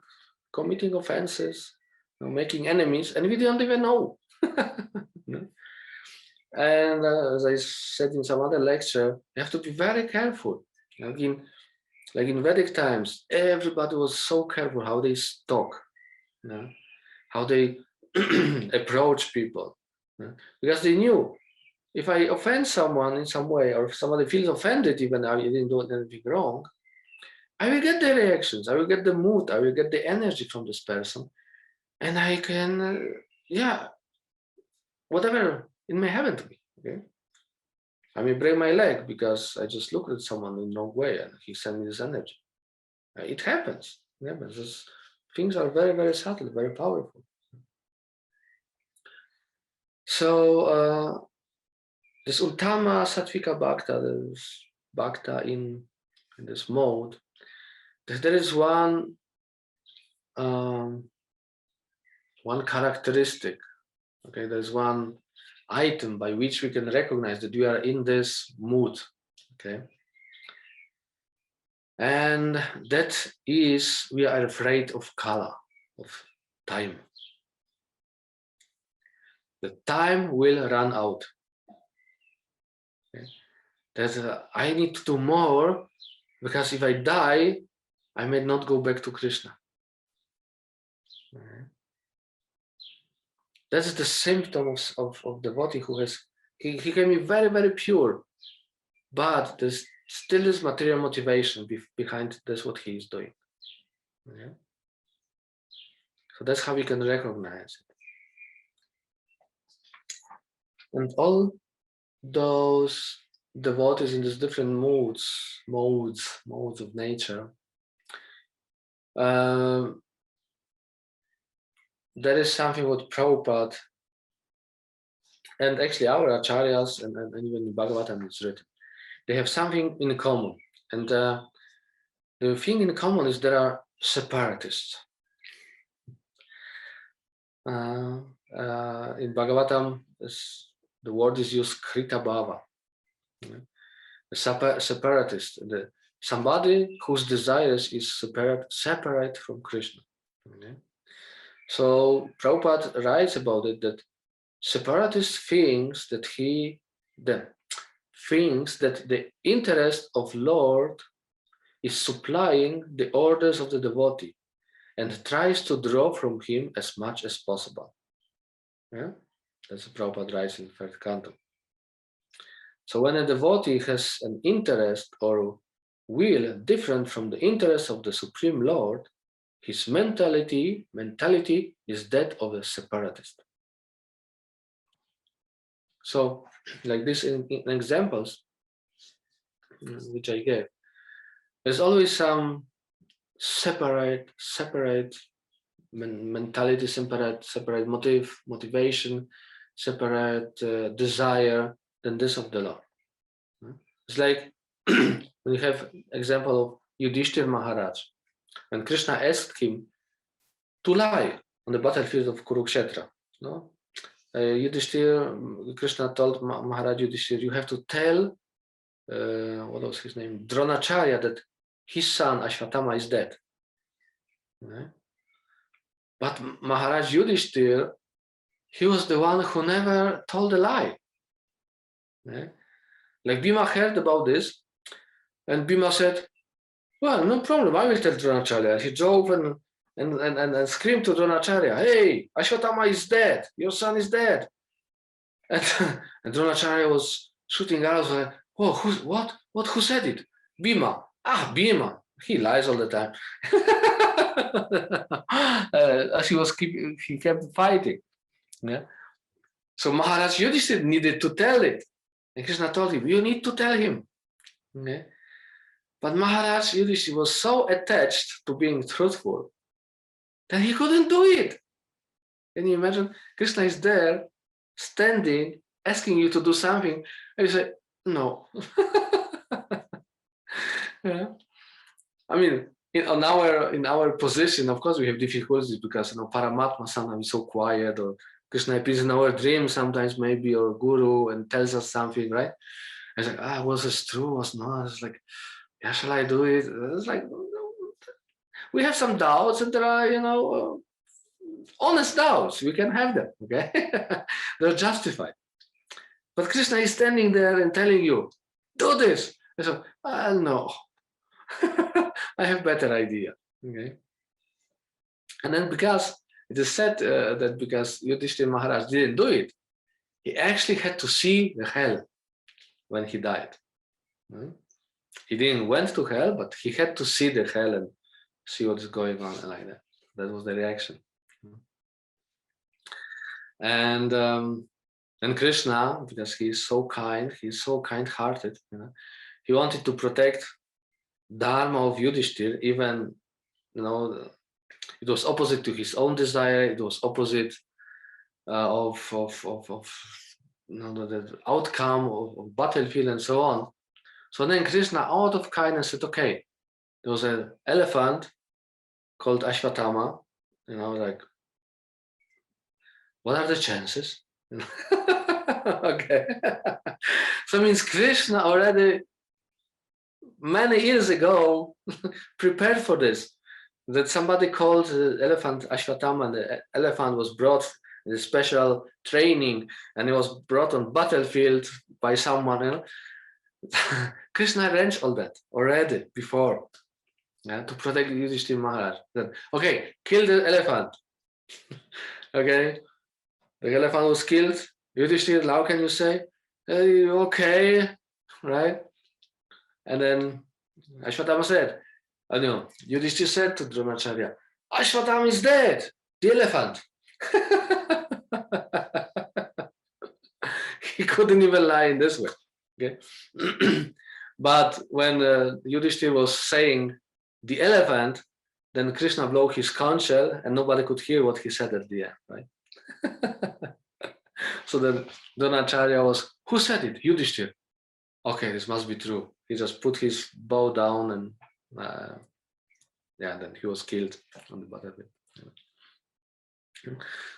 committing offenses, making enemies, and we don't even know. And as I said in some other lecture, you have to be very careful. Like in Vedic times, everybody was so careful how they talk, how they approach people, because they knew if I offend someone in some way, or if somebody feels offended, even I didn't do anything wrong, I will get the reactions, I will get the mood, I will get the energy from this person, and I can, whatever it may happen to me. Okay, I may break my leg because I just looked at someone in the wrong way and he sent me this energy. It happens. It happens. Things are very subtle, very powerful. So this Uttama Sattvika Bhakta, this Bhakta in this mode, there is one characteristic. Okay, there's one item by which we can recognize that we are in this mood. Okay, and that is we are afraid of kala, of time. The time will run out. Okay? That I need to do more, because if I die, I may not go back to Krishna. Okay? That's the symptoms of devotee who has, he can be very pure, but there's still this material motivation behind this what he is doing. Okay? So that's how we can recognize it. And all those devotees in these different modes of nature, there is something what Prabhupada and actually our acharyas and even in Bhagavatam it's written, they have something in common. And the thing in common is there are separatists. In Bhagavatam, the word is used Krita Bhava. A separatist, somebody whose desires is separate from Krishna. Okay? So Prabhupada writes about it that separatist thinks that the interest of Lord is supplying the orders of the devotee and tries to draw from him as much as possible. Yeah? That's what Prabhupada writes in the third canto. So when a devotee has an interest or will different from the interest of the Supreme Lord, his mentality is that of a separatist. So, like this in examples which I gave, there's always some separate mentality, separate motivation, separate desire than this of the Lord. It's like when you have example of Yudhishthir Maharaj, when Krishna asked him to lie on the battlefield of Kurukshetra. No? Krishna told Maharaj Yudhishthir, you have to tell, what was his name, Dronacharya, that his son Ashwatthama is dead. Okay? But Maharaj Yudhishthir, he was the one who never told a lie. Okay? Like Bhima heard about this, and Bhima said, well, no problem, I will tell Dronacharya. He drove and screamed to Dronacharya, hey, Ashwatthama is dead, your son is dead. And Dronacharya was shooting arrows like, oh, who said it? Bhima. Ah, Bhima. He lies all the time. As he kept fighting. Yeah. So Maharaj Yudhishthira needed to tell it. And Krishna told him, you need to tell him. Okay? But Maharaj Yudhishthira was so attached to being truthful that he couldn't do it. Can you imagine? Krishna is there, standing, asking you to do something, and you say, no. Yeah. I mean, in our position, of course, we have difficulties because Paramatma sometimes is so quiet, or Krishna appears in our dreams sometimes, maybe, or Guru, and tells us something, right? It's like, was this true? Was not? It's like, yeah, shall I do it? It's like, we have some doubts, and there are, honest doubts. We can have them, okay? They're justified. But Krishna is standing there and telling you, do this. And so, no. I have better idea. Okay. And then because it is said that because Yudhishthira Maharaj didn't do it, he actually had to see the hell when he died. He didn't went to hell, but he had to see the hell and see what is going on and like that. That was the reaction. And Krishna, because he is so kind, he's so kind-hearted, he wanted to protect Dharma of Yudhishthira, even it was opposite to his own desire. It was opposite of the outcome of battlefield and so on. So then Krishna, out of kindness, said, "Okay, there was an elephant called Ashwatthama. Like, what are the chances?" Okay. So it means Krishna already many years ago prepared for this, that somebody called the elephant Ashwatthama, and the elephant was brought in a special training, and it was brought on battlefield by someone. Krishna arranged all that already before, to protect Yudhishthira Maharaj. Then, okay, kill the elephant. Okay, the elephant was killed. Yudhishthira, how can you say? Okay, right? And then Ashwatthama said, Yudhishthira said to Dronacharya, Ashwatthama is dead, the elephant. He couldn't even lie in this way. Okay. But when Yudhishthira was saying the elephant, then Krishna blew his conch shell and nobody could hear what he said at the end, right? So then Dronacharya was, who said it? Yudhishthira. Okay, this must be true. He just put his bow down and then he was killed on the battlefield.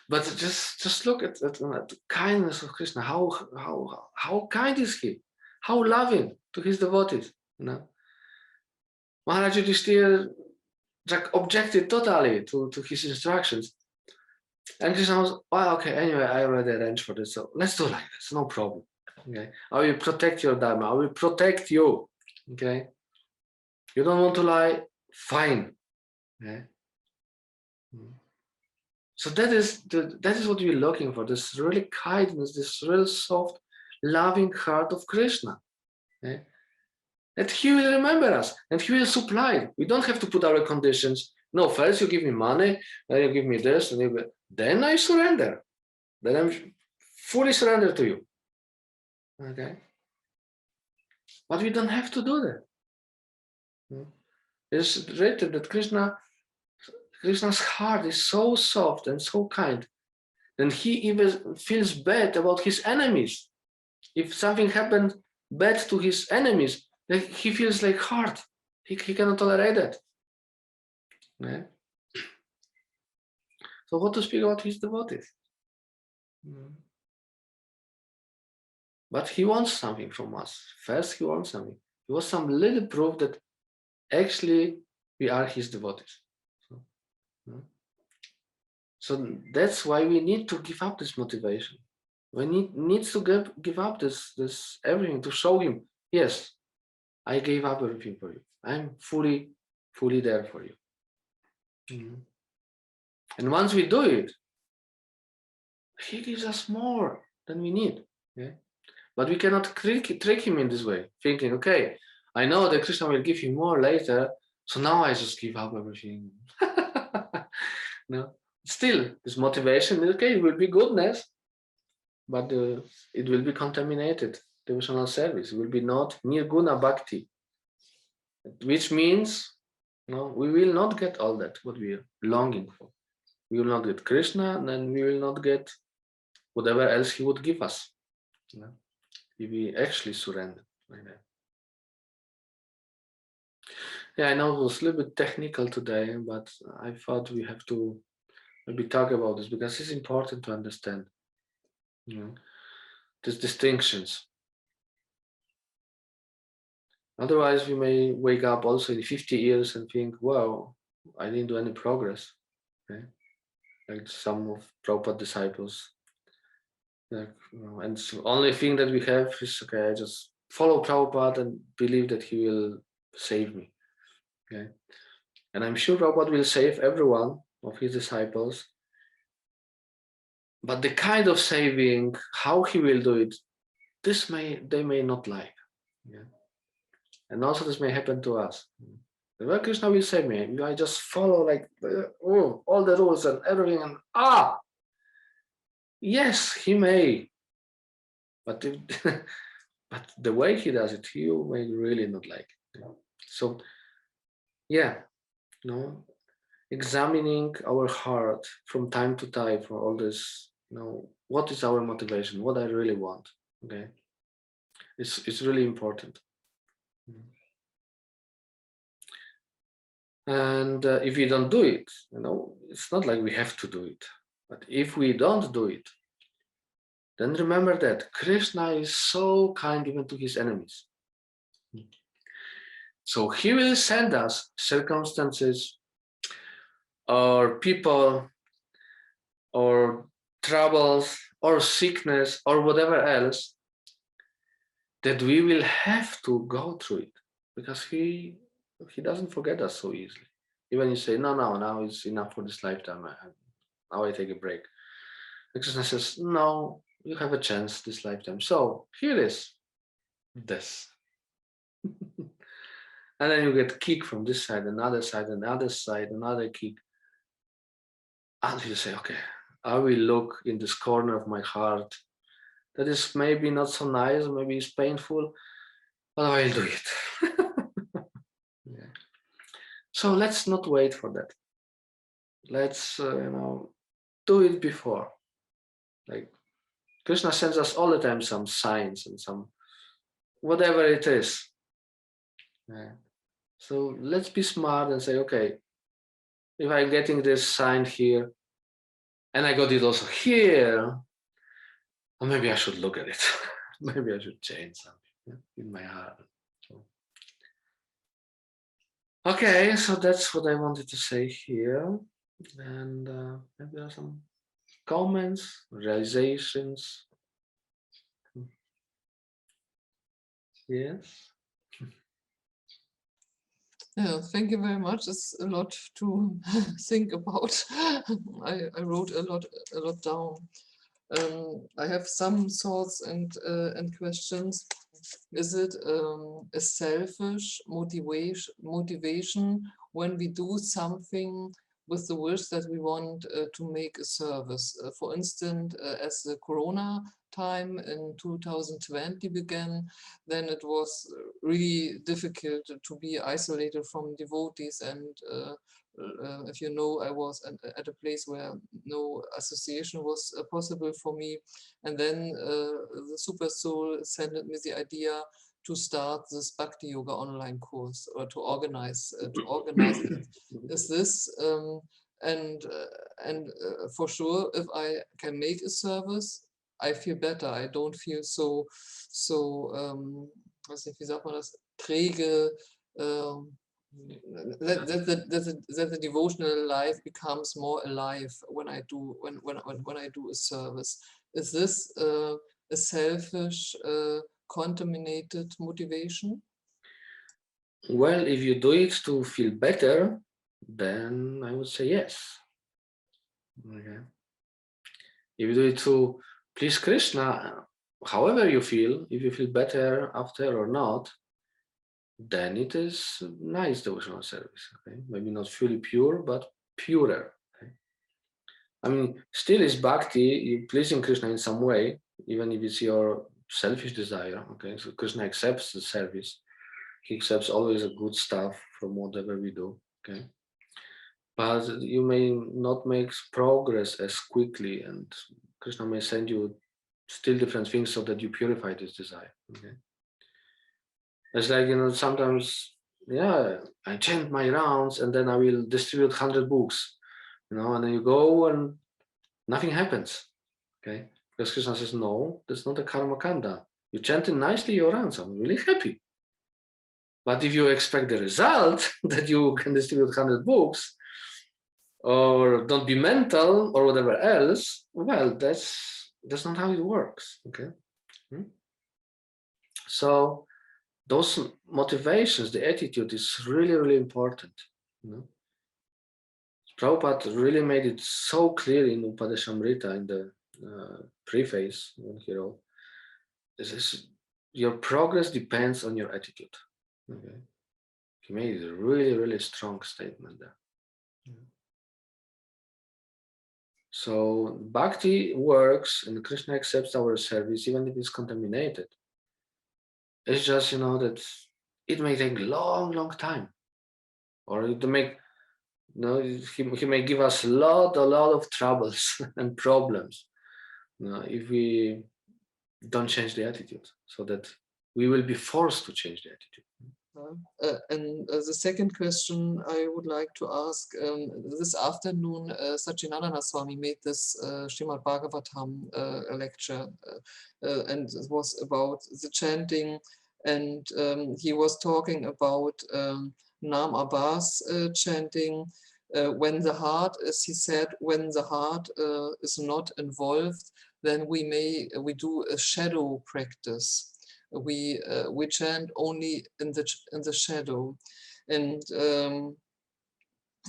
But just look at the kindness of Krishna. How kind is he? How loving to his devotees. Maharaj Yudhishthira objected totally to his instructions. And Krishna was, okay, anyway, I already arranged for this, so let's do like this, no problem. Okay, I will protect your Dharma, I will protect you. Okay, you don't want to lie, fine. Okay. So that is what we're looking for, this really kindness, this real soft, loving heart of Krishna. Okay? That he will remember us and he will supply. We don't have to put our conditions. No, first you give me money, then you give me this, and then I surrender. Then I'm fully surrendered to you. Okay? But we don't have to do that. It's written that Krishna's heart is so soft and so kind, and he even feels bad about his enemies. If something happened bad to his enemies, he feels like hard. He cannot tolerate that. Yeah. So what to speak about his devotees? But he wants something from us. First, he wants something. He wants some little proof that actually we are his devotees. So that's why we need to give up this motivation. We need to give up this everything to show him, yes, I gave up everything for you. I'm fully there for you. And once we do it, he gives us more than we need. Okay? But we cannot trick him in this way, thinking, okay, I know that Krishna will give him more later, So now I just give up everything. No, still this motivation, okay, it will be goodness, but it will be contaminated. Devotional service will be not nirguna bhakti, which means no, we will not get all that what we are longing for. We will not get Krishna, and then we will not get whatever else he would give us. You know, if we actually surrender like that. Yeah, I know it was a little bit technical today, but I thought we have to maybe talk about this because it's important to understand, you know, these distinctions. Otherwise, we may wake up also in 50 years and think, wow, I didn't do any progress. Okay? Like some of Prabhupada disciples. Like, you know, and the only thing that we have is, okay, I just follow Prabhupada and believe that he will save me. Okay? And I'm sure Prabhupada will save every one of his disciples. But the kind of saving, how he will do it, they may not like. Yeah? And also this may happen to us. Well, Krishna will save me. If I just follow like all the rules and everything, and yes, he may. But if, but the way he does it, you may really not like it. So yeah, no, examining our heart from time to time for all this, what is our motivation, what I really want. Okay, it's really important. And if we don't do it, it's not like we have to do it. But if we don't do it, then remember that Krishna is so kind even to his enemies. So he will send us circumstances or people or troubles or sickness or whatever else that we will have to go through it, because he doesn't forget us so easily. Even you say, no, now it's enough for this lifetime. Now I take a break. Krishna says, no, you have a chance this lifetime. So here is this. And then you get kick from this side, another side, another side, another kick. And you say, okay, I will look in this corner of my heart that is maybe not so nice, maybe it's painful, but I will do it. Yeah. So let's not wait for that. Let's, do it before. Like Krishna sends us all the time some signs and some whatever it is. Yeah. So let's be smart and say, okay, if I'm getting this sign here, and I got it also here, or maybe I should look at it. Maybe I should change something in my heart. Okay, so that's what I wanted to say here. And maybe there are some comments, realizations. Yes. Yeah, thank you very much. It's a lot to think about. I wrote a lot down. I have some thoughts and questions. Is it a selfish motivation when we do something with the wish that we want to make a service? For instance, as the Corona time in 2020 began, then it was really difficult to be isolated from devotees, and if you know, I was at a place where no association was possible for me. And then the Super Soul sent me the idea to start this Bhakti Yoga online course, or to organize it. Is this and for sure, if I can make a service, I feel better. I don't feel so was nicht, wie sagt man das, träge, that the devotional life becomes more alive when I do a service. Is this a selfish, contaminated motivation? Well, if you do it to feel better, then I would say yes. Okay. If you do it to please Krishna, however you feel, if you feel better after or not, then it is nice devotional service. Okay, maybe not fully pure, but purer. Okay? I mean, still is bhakti, you pleasing Krishna in some way, even if it's your selfish desire. Okay, so Krishna accepts the service. He accepts always a good stuff from whatever we do. Okay, but you may not make progress as quickly, and Krishna may send you still different things so that you purify this desire. Okay, it's like, sometimes, yeah, I chant my rounds and then I will distribute 100 books, and then you go and nothing happens. Okay, because Krishna says, no, that's not a karma kanda. You chanted nicely your rounds, I'm really happy. But if you expect the result that you can distribute 100 books, or don't be mental, or whatever else, well, that's not how it works. Okay, so those motivations, the attitude is really, really important. Prabhupada really made it so clear in Upadeshamrita, in the preface when he wrote, your progress depends on your attitude. Okay, he made a really, really strong statement there. So bhakti works, and Krishna accepts our service even if it's contaminated. It's just, that it may take long, long time, or it may, he may give us a lot of troubles and problems, if we don't change the attitude, so that we will be forced to change the attitude. And the second question I would like to ask, this afternoon, Satchidananda Swami made this Srimad Bhagavatam lecture, and it was about the chanting, and he was talking about Nam Abbas chanting, when the heart, as he said, when the heart is not involved, then we do a shadow practice. We chant only in the shadow, and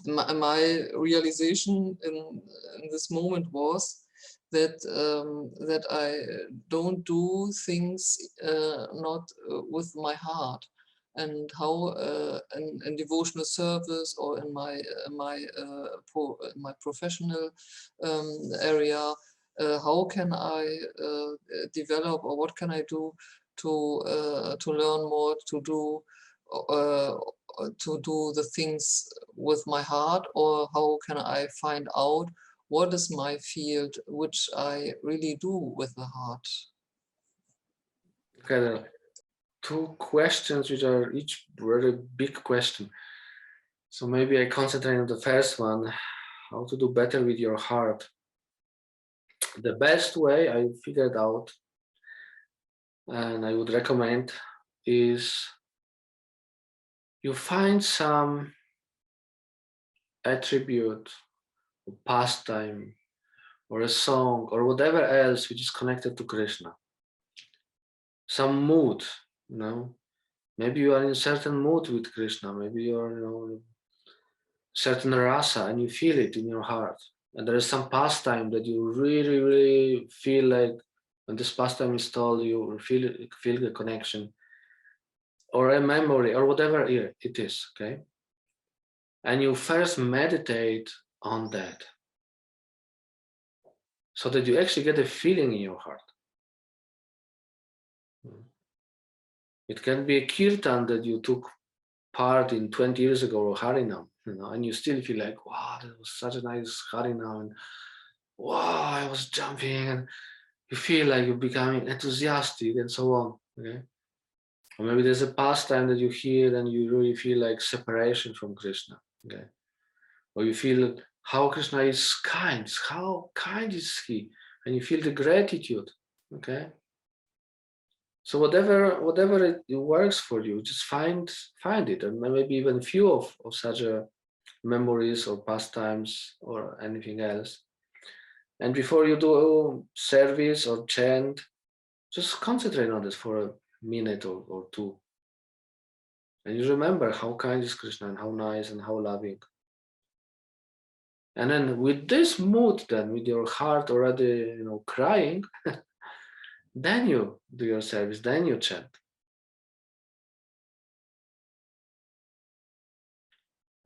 my realization in this moment was that that I don't do things not with my heart, and how in devotional service or in my professional area, how can I develop, or what can I do to learn more, to do the things with my heart, or how can I find out what is my field which I really do with the heart? Okay, there are two questions which are each very big question. So maybe I concentrate on the first one, how to do better with your heart. The best way I figured out, and I would recommend, is you find some attribute, or pastime, or a song, or whatever else which is connected to Krishna. Some mood, maybe you are in a certain mood with Krishna, maybe you're, certain rasa, and you feel it in your heart. And there is some pastime that you really, really feel like when this pastime is told, you feel the connection, or a memory, or whatever it is, okay? And you first meditate on that, so that you actually get a feeling in your heart. It can be a kirtan that you took part in 20 years ago, or Harinam, and you still feel like, wow, that was such a nice Harinam, and wow, I was jumping, and you feel like you're becoming enthusiastic and so on. Okay? Or maybe there's a pastime that you hear and you really feel like separation from Krishna. Okay? Or you feel how Krishna is kind, how kind is he, and you feel the gratitude. Okay? So whatever it works for you, just find it, and maybe even few of such memories or pastimes or anything else. And before you do service or chant, just concentrate on this for a minute or two. And you remember how kind is Krishna, and how nice and how loving. And then with this mood, then with your heart already, crying, then you do your service, then you chant.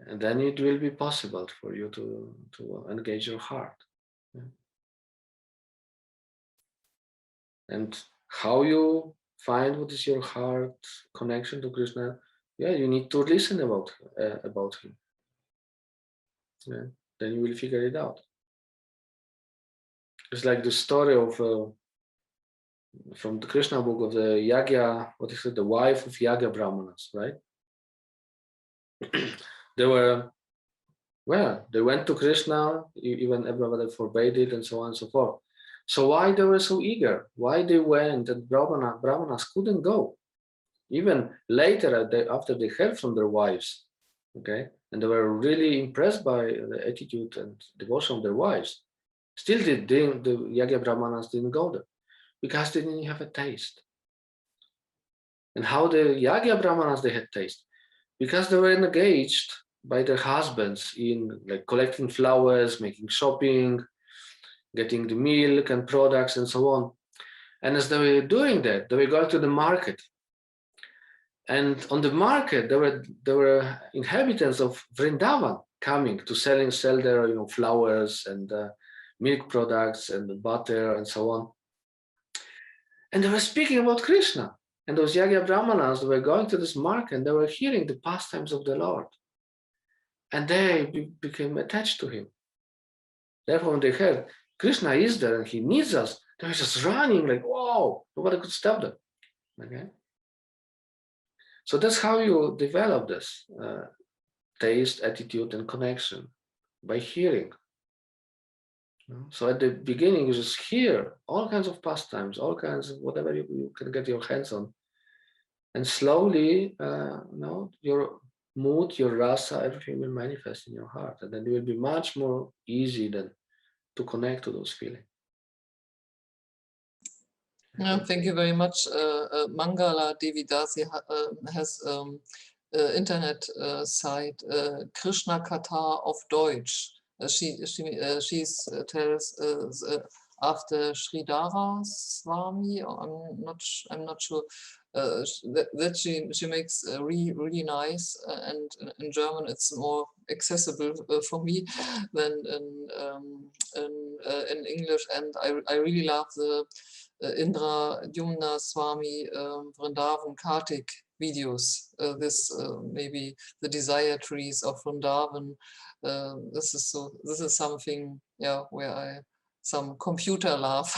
and then it will be possible for you to engage your heart. Yeah. And how you find what is your heart connection to Krishna? Yeah, you need to listen about him. Yeah, then you will figure it out. It's like the story of from the Krishna book of the Yagya, what is it, the wife of Yagya Brahmanas, right? They were, well, they went to Krishna, even everybody forbade it, and so on and so forth. So why they were so eager? Why they went and Brahmanas couldn't go? Even later, after they heard from their wives, okay, and they were really impressed by the attitude and devotion of their wives, still the Yagya Brahmanas didn't go there because they didn't have a taste. And how the Yagya Brahmanas they had taste? Because they were engaged by their husbands in like collecting flowers, making shopping, getting the milk and products and so on. And as they were doing that, they were going to the market. And on the market, there were inhabitants of Vrindavan coming to sell their flowers and milk products and butter and so on. And they were speaking about Krishna. And those Yagya Brahmanas were going to this market and they were hearing the pastimes of the Lord. And they became attached to him. Therefore, when they heard Krishna is there and he needs us, they were just running like, wow, nobody could stop them. Okay. So that's how you develop this taste, attitude, and connection, by hearing. So at the beginning, you just hear all kinds of pastimes, all kinds of whatever you can get your hands on. And slowly, your mood, your rasa, everything will manifest in your heart. And then it will be much more easy than to connect to those feelings. Yeah, thank you very much. Mangala Devidasi has internet site Krishna Katha auf Deutsch. She tells after Sridhara Swami. I'm not sure that she makes really nice, and in German it's more accessible for me than in English. And I really love the Indra Yumna Swami Vrindavan Kartik videos. This maybe the desire trees of Vrindavan. This is something, yeah, where I some computer love,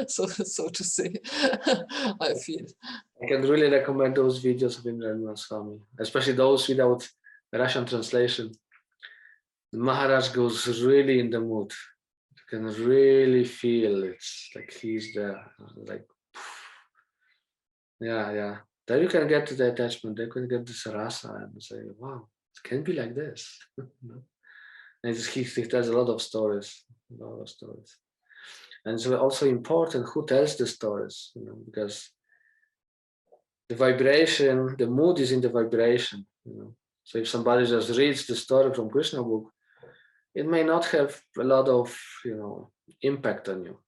so to say. I feel. I can really recommend those videos of Indra Yumna Swami, especially those without Russian translation. The Maharaj goes really in the mood. You can really feel it's like he's there, like, yeah. Then you can get to the attachment. They can get this rasa and say, wow, it can be like this. And he tells a lot of stories, And it's also important who tells the stories, because the vibration, the mood is in the vibration. So if somebody just reads the story from Krishna book, it may not have a lot of impact on you.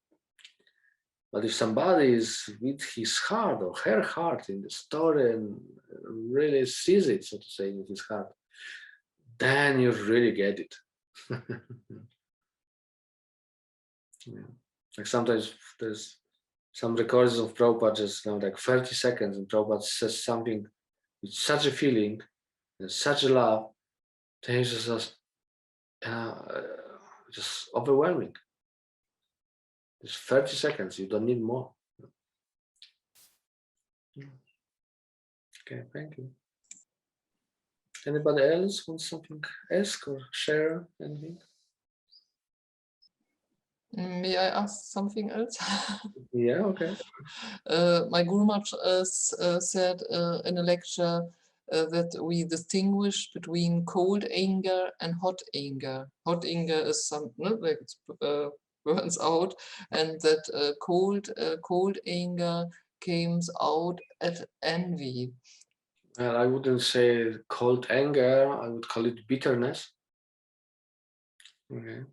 But if somebody is with his heart or her heart in the story and really sees it, so to say, in his heart, then you really get it. Yeah. Like sometimes there's some recordings of Prabhupada just like 30 seconds, and Prabhupada says something with such a feeling and such a love, then it's just overwhelming. It's 30 seconds, you don't need more. Okay, thank you. Anybody else want something ask or share anything? May I ask something else? Yeah, okay. My Guru Maharaj said in a lecture that we distinguish between cold anger and hot anger. Hot anger is like it burns out, and that cold anger comes out at envy. Well, I wouldn't say cold anger. I would call it bitterness. Okay.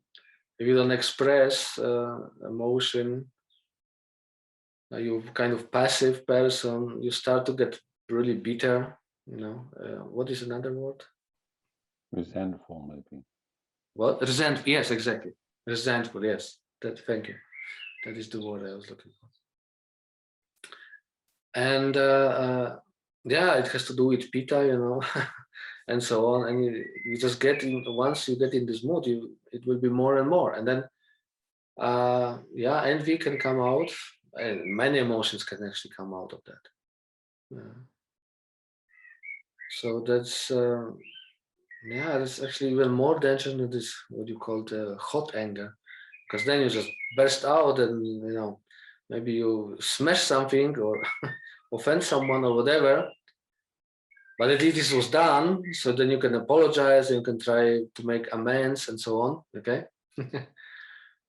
If you don't express emotion, you're kind of passive person. You start to get really bitter. What is another word? Resentful, maybe. What? Resentful, yes, exactly. Resentful, yes. Thank you. That is the word I was looking for. And yeah, it has to do with pitta, you know, and so on. And you just get in, once you get in this mood, it will be more and more. And then, yeah, envy can come out, and many emotions can actually come out of that. Yeah. So that's, yeah, that's actually even more dangerous than this, what you call the hot anger, because then you just burst out and, you know, maybe you smash something or offend someone or whatever. But at least this was done, so then you can apologize and you can try to make amends and so on. Okay.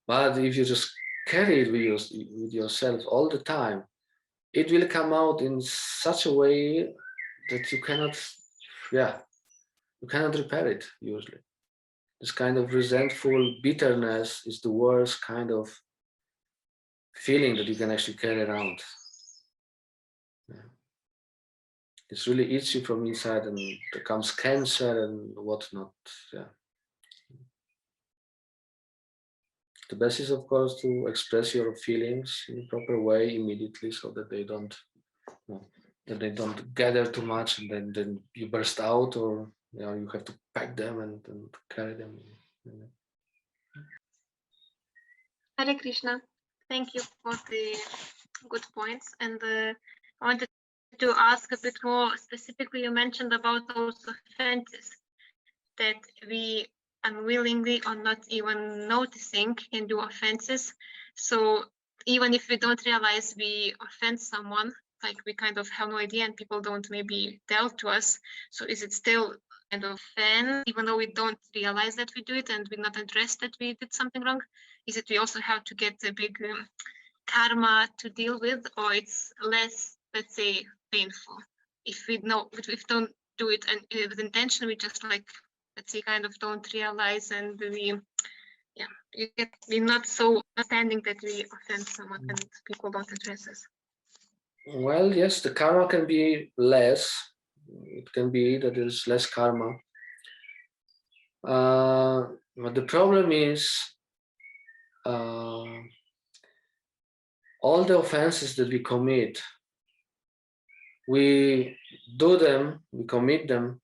But if you just carry it with yourself all the time, it will come out in such a way that you cannot, yeah, you cannot repair it usually. This kind of resentful bitterness is the worst kind of feeling that you can actually carry around. Yeah. It's really eats you from inside and becomes cancer and whatnot. Yeah. The best is, of course, to express your feelings in a proper way immediately, so that they don't, you know, that they don't gather too much, and then you burst out, or you know, you have to pack them and carry them. You know. Hare Krishna. Thank you for the good points. And I wanted to ask a bit more specifically. You mentioned about those offenses that we unwillingly or not even noticing can do offenses. So even if we don't realize we offend someone, like we kind of have no idea and people don't maybe tell to us, so is it still kind of offense, even though we don't realize that we do it and we're not addressed that we did something wrong? Is it we also have to get a big karma to deal with, or it's less, let's say, painful if we know, if we don't do it and with intention, we just like, let's say, kind of don't realize, and we, yeah, we're not so understanding that we offend someone and people don't address us. Well, yes, the karma can be less. It can be that there's less karma. But the problem is all the offenses that we commit, we do them, we commit them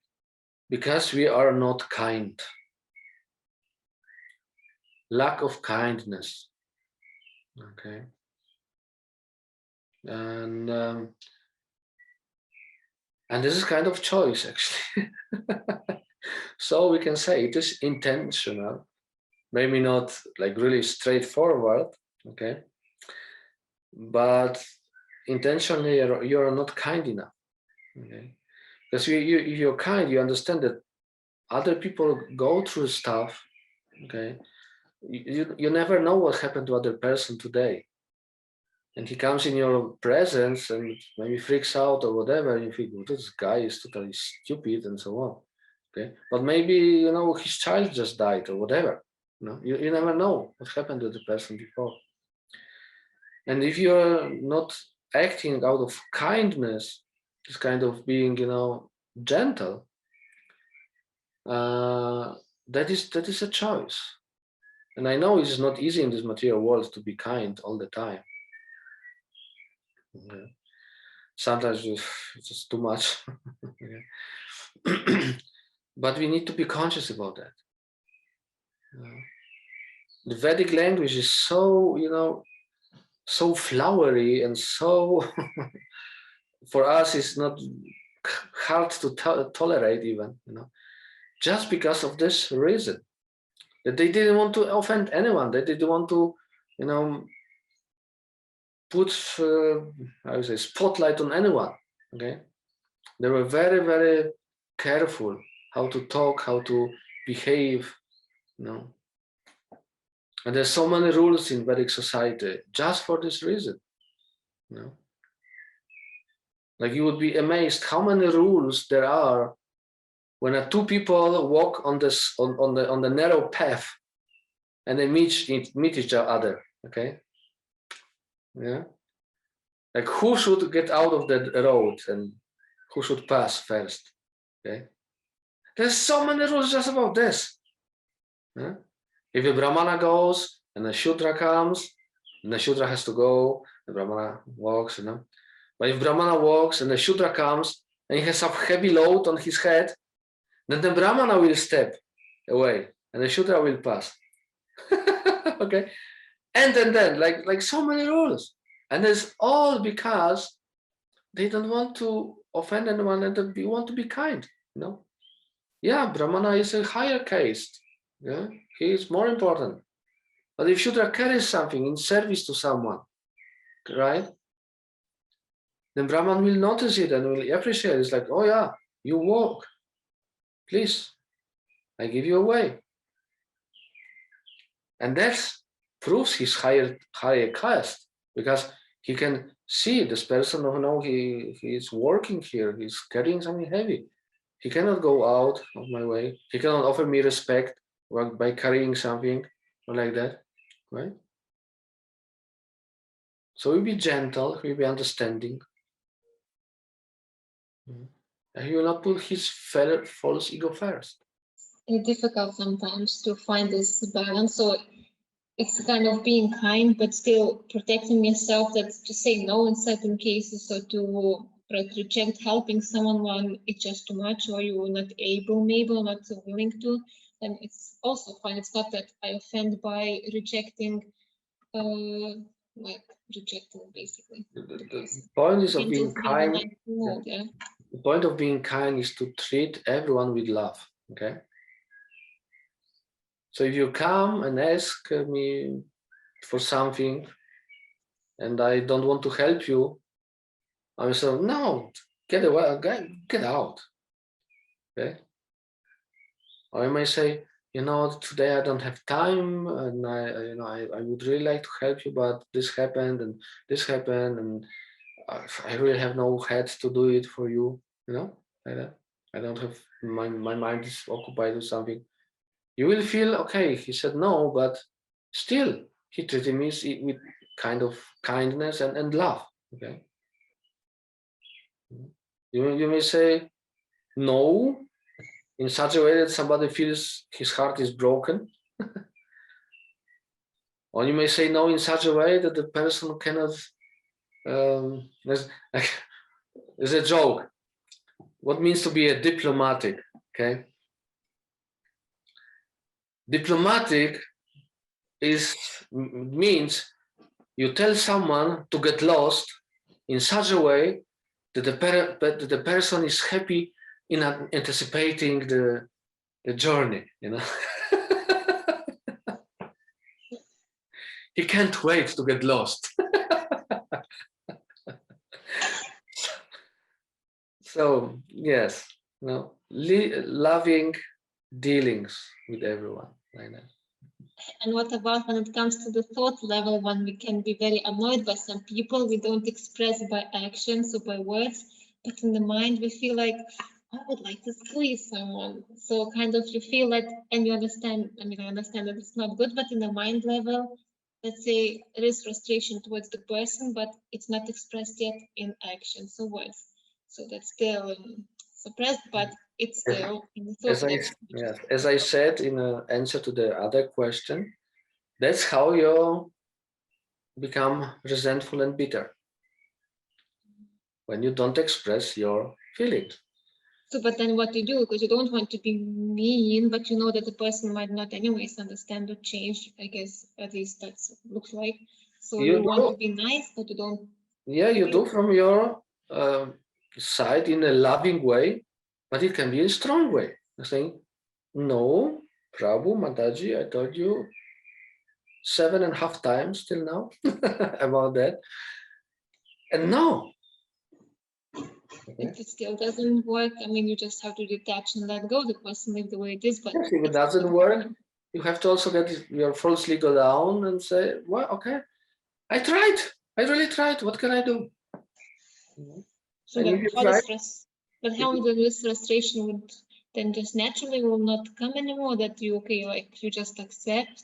because we are not kind. Lack of kindness. Okay. And this is kind of choice, actually. So we can say it is intentional, maybe not like really straightforward, okay? But intentionally, you're not kind enough, okay? Because if you're kind, you understand that other people go through stuff, okay? You never know what happened to other person today. And he comes in your presence and maybe freaks out or whatever, and you think, well, this guy is totally stupid and so on. Okay. But maybe, you know, his child just died or whatever. You know, you never know what happened to the person before. And if you're not acting out of kindness, this kind of being, you know, gentle, that is a choice. And I know it's not easy in this material world to be kind all the time. Yeah. Sometimes it's just too much. But we need to be conscious about that. The Vedic language is so, you know, so flowery and so for us it's not hard to tolerate even, you know, just because of this reason, that they didn't want to offend anyone. They didn't want to, you know, put I would say spotlight on anyone. Okay, they were very, very careful how to talk, how to behave, you know. And there's so many rules in Vedic society just for this reason, you know. Like you would be amazed how many rules there are when two people walk on this on the narrow path and they meet each other. Okay, yeah, like who should get out of that road and who should pass first. Okay, There's so many rules just about this. Yeah? If the Brahmana goes and the Shudra comes, and the Shudra has to go, the Brahmana walks, But if Brahmana walks and the Shudra comes and he has some heavy load on his head, then the Brahmana will step away and the Shudra will pass. Okay, and then like so many rules, and it's all because they don't want to offend anyone and they want to be kind. Yeah, Brahmana is a higher caste. Yeah, he is more important. But if Shudra carries something in service to someone, right? Then Brahman will notice it and will appreciate it. It's like, oh yeah, you walk. Please, I give you a way. And that proves his higher caste, because he can see this person, he is working here, he's carrying something heavy. He cannot go out of my way. He cannot offer me respect by carrying something or like that, right? So we'll be gentle, we'll be understanding. And he will not put his false ego first. It's difficult sometimes to find this balance. So it's kind of being kind, but still protecting yourself, that to say no in certain cases, or to reject helping someone when it's just too much, or you're not able, maybe, or not willing to, then it's also fine. It's not that I offend by rejecting, basically. The point is of being kind. The point of being kind is to treat everyone with love. Okay. So if you come and ask me for something and I don't want to help you, I will say, no, get away, get out. Okay. Or I may say, today I don't have time, and I would really like to help you, but this happened and this happened, and I really have no head to do it for you. Like that. I don't have my mind is occupied with something. You will feel okay. He said no, but still he treated me with kind of kindness and love. Okay. You may say no in such a way that somebody feels his heart is broken. Or you may say no in such a way that the person cannot. There's a joke. What means to be a diplomatic? Okay. Diplomatic means you tell someone to get lost in such a way that the person is happy in anticipating the journey. He can't wait to get lost. So yes, loving dealings with everyone like that. And what about when it comes to the thought level, when we can be very annoyed by some people, we don't express by actions or by words, but in the mind we feel like, I would like to squeeze someone. So kind of you feel that, and you understand, I understand that it's not good, but in the mind level, let's say there is frustration towards the person, but it's not expressed yet in actions or words. So that's still suppressed, but it's still in the thought level. As I said in answer to the other question, that's how you become resentful and bitter, when you don't express your feelings. So, but then what do you do? Because you don't want to be mean, but you know that the person might not anyways understand or change. I guess at least that's looks like. So you want to be nice, but you don't. Yeah, you do from your side in a loving way, but it can be in a strong way. You're saying, no, Prabhu, Mataji, I told you 7.5 times till now about that. And no. If it still doesn't work, you just have to detach and let go the person, live the way it is. But yes, if it doesn't work, you have to also get your false ego down and say, well, okay, I tried. I really tried. What can I do? So how this frustration would then just naturally will not come anymore, that you just accept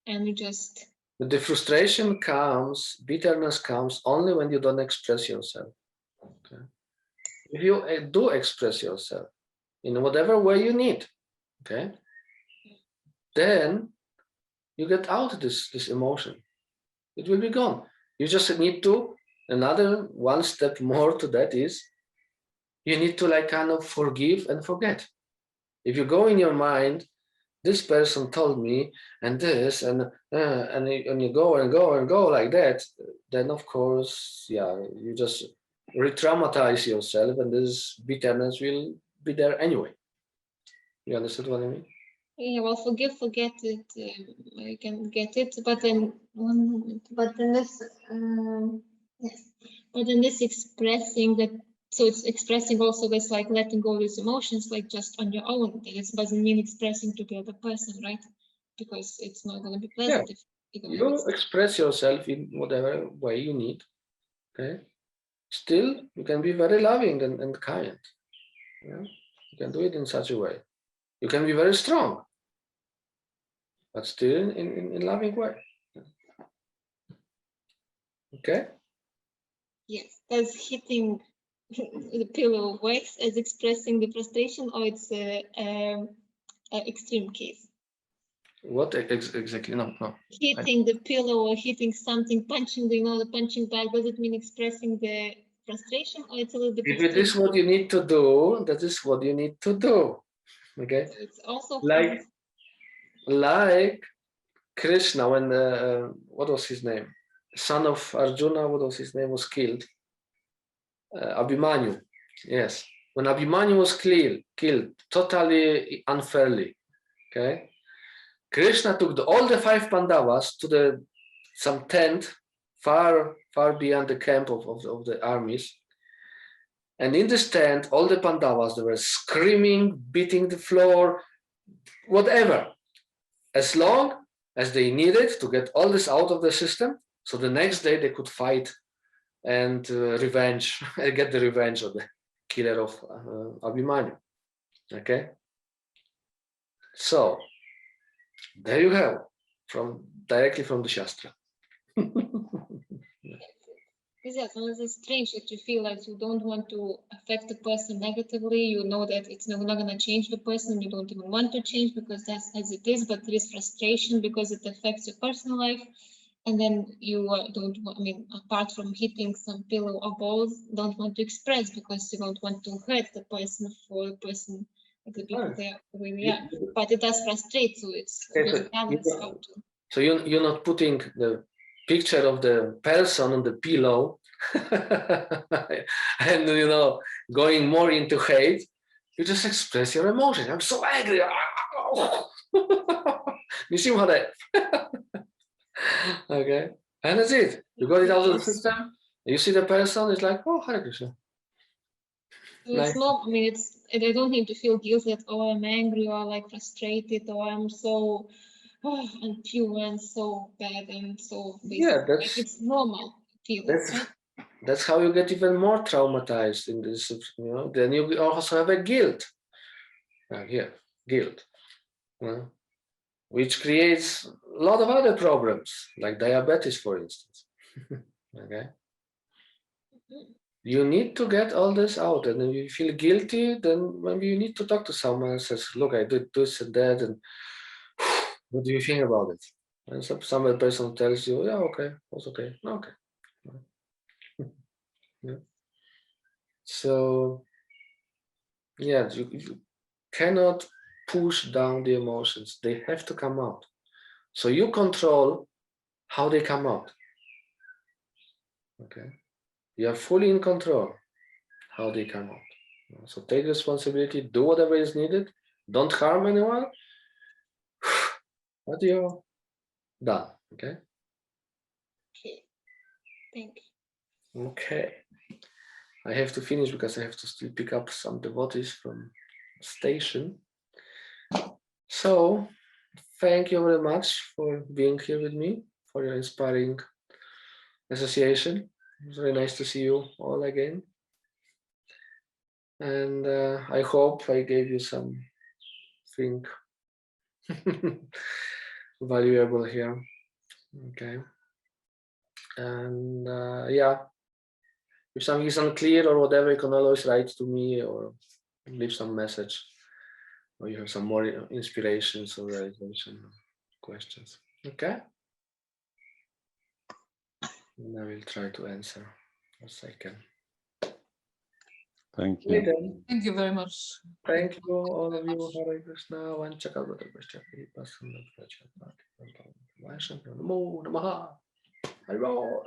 and you just. But the frustration comes, bitterness comes only when you don't express yourself. Okay. If you do express yourself, in whatever way you need. Okay. Then you get out this emotion. It will be gone. You just need to, another one step more to that is, you need to like kind of forgive and forget. If you go in your mind, this person told me and this and you go and go and go like that, then of course, yeah, you just re-traumatize yourself, and this bitterness will be there anyway. You understood what I mean? Yeah, well, forgive, forget it. I can get it, but then one moment. But then this, yes. But then this expressing that, so it's expressing also this like letting go of these emotions, like just on your own. It doesn't mean expressing to the other person, right? Because it's not going to be pleasant if You express yourself in whatever way you need. Okay. Still, you can be very loving and kind. Yeah? You can do it in such a way. You can be very strong, but still in loving way. Okay. Yes, does hitting the pillow works as expressing the frustration, or it's a extreme case? What exactly? No. Hitting the pillow or hitting something, punching the punching bag, does it mean expressing the frustration, or it's a little bit? If it is what you need to do, that is what you need to do. Okay. So it's also like Krishna, when what was his name? Son of Arjuna, what was his name? Was killed. Abhimanyu. Yes. When Abhimanyu was killed totally unfairly. Okay. Krishna took all the 5 Pandavas to some tent far beyond the camp of the armies. And in this tent, all the Pandavas, they were screaming, beating the floor, whatever, as long as they needed to get all this out of the system. So the next day they could fight and get the revenge of the killer of Abhimanyu. Okay. So there you have, directly from the Shastra. Yes, it's strange that you feel like you don't want to affect the person negatively. You know that it's not going to change the person. You don't even want to change because that's as it is, but there is frustration because it affects your personal life. And then you don't want, I mean, apart from hitting some pillow or balls, don't want to express because you don't want to hurt the person for the person, the people there really are. But it does frustrate, so it's a balance out. So you're not putting the picture of the person on the pillow and going more into hate. You just express your emotion. I'm so angry. You see what okay, and that's it. You got it out of the system. You see the person, it's like, oh, Hare Krishna. It's not, I mean, I don't need to feel guilty that, oh, I'm angry or like frustrated or I'm so impure and so bad and so yeah, it's normal feeling. That's how you get even more traumatized in this, then you also have a guilt. Guilt, which creates a lot of other problems, like diabetes, for instance. Okay. You need to get all this out, and if you feel guilty, then maybe you need to talk to someone and says, look, I did this and that, and what do you think about it? And some other person tells you, yeah, okay, that's okay. Okay. Yeah. So, yeah, you cannot push down the emotions. They have to come out. So you control how they come out. Okay. You are fully in control how they come out. So take responsibility, do whatever is needed, don't harm anyone, but you're done. Okay. Thank you. Okay. I have to finish because I have to still pick up some devotees from station. So thank you very much for being here with me, for your inspiring association. It was very nice to see you all again. And I hope I gave you something valuable here. Okay. And yeah, if something is unclear or whatever, you can always write to me or leave some message. or you have some more inspirations or realization questions. Okay. And I will try to answer as I can. Thank Okay, you. then. Thank you very much. Thank you, all of you. Hare Krishna. One check out the question. Namaha. Hare Bol.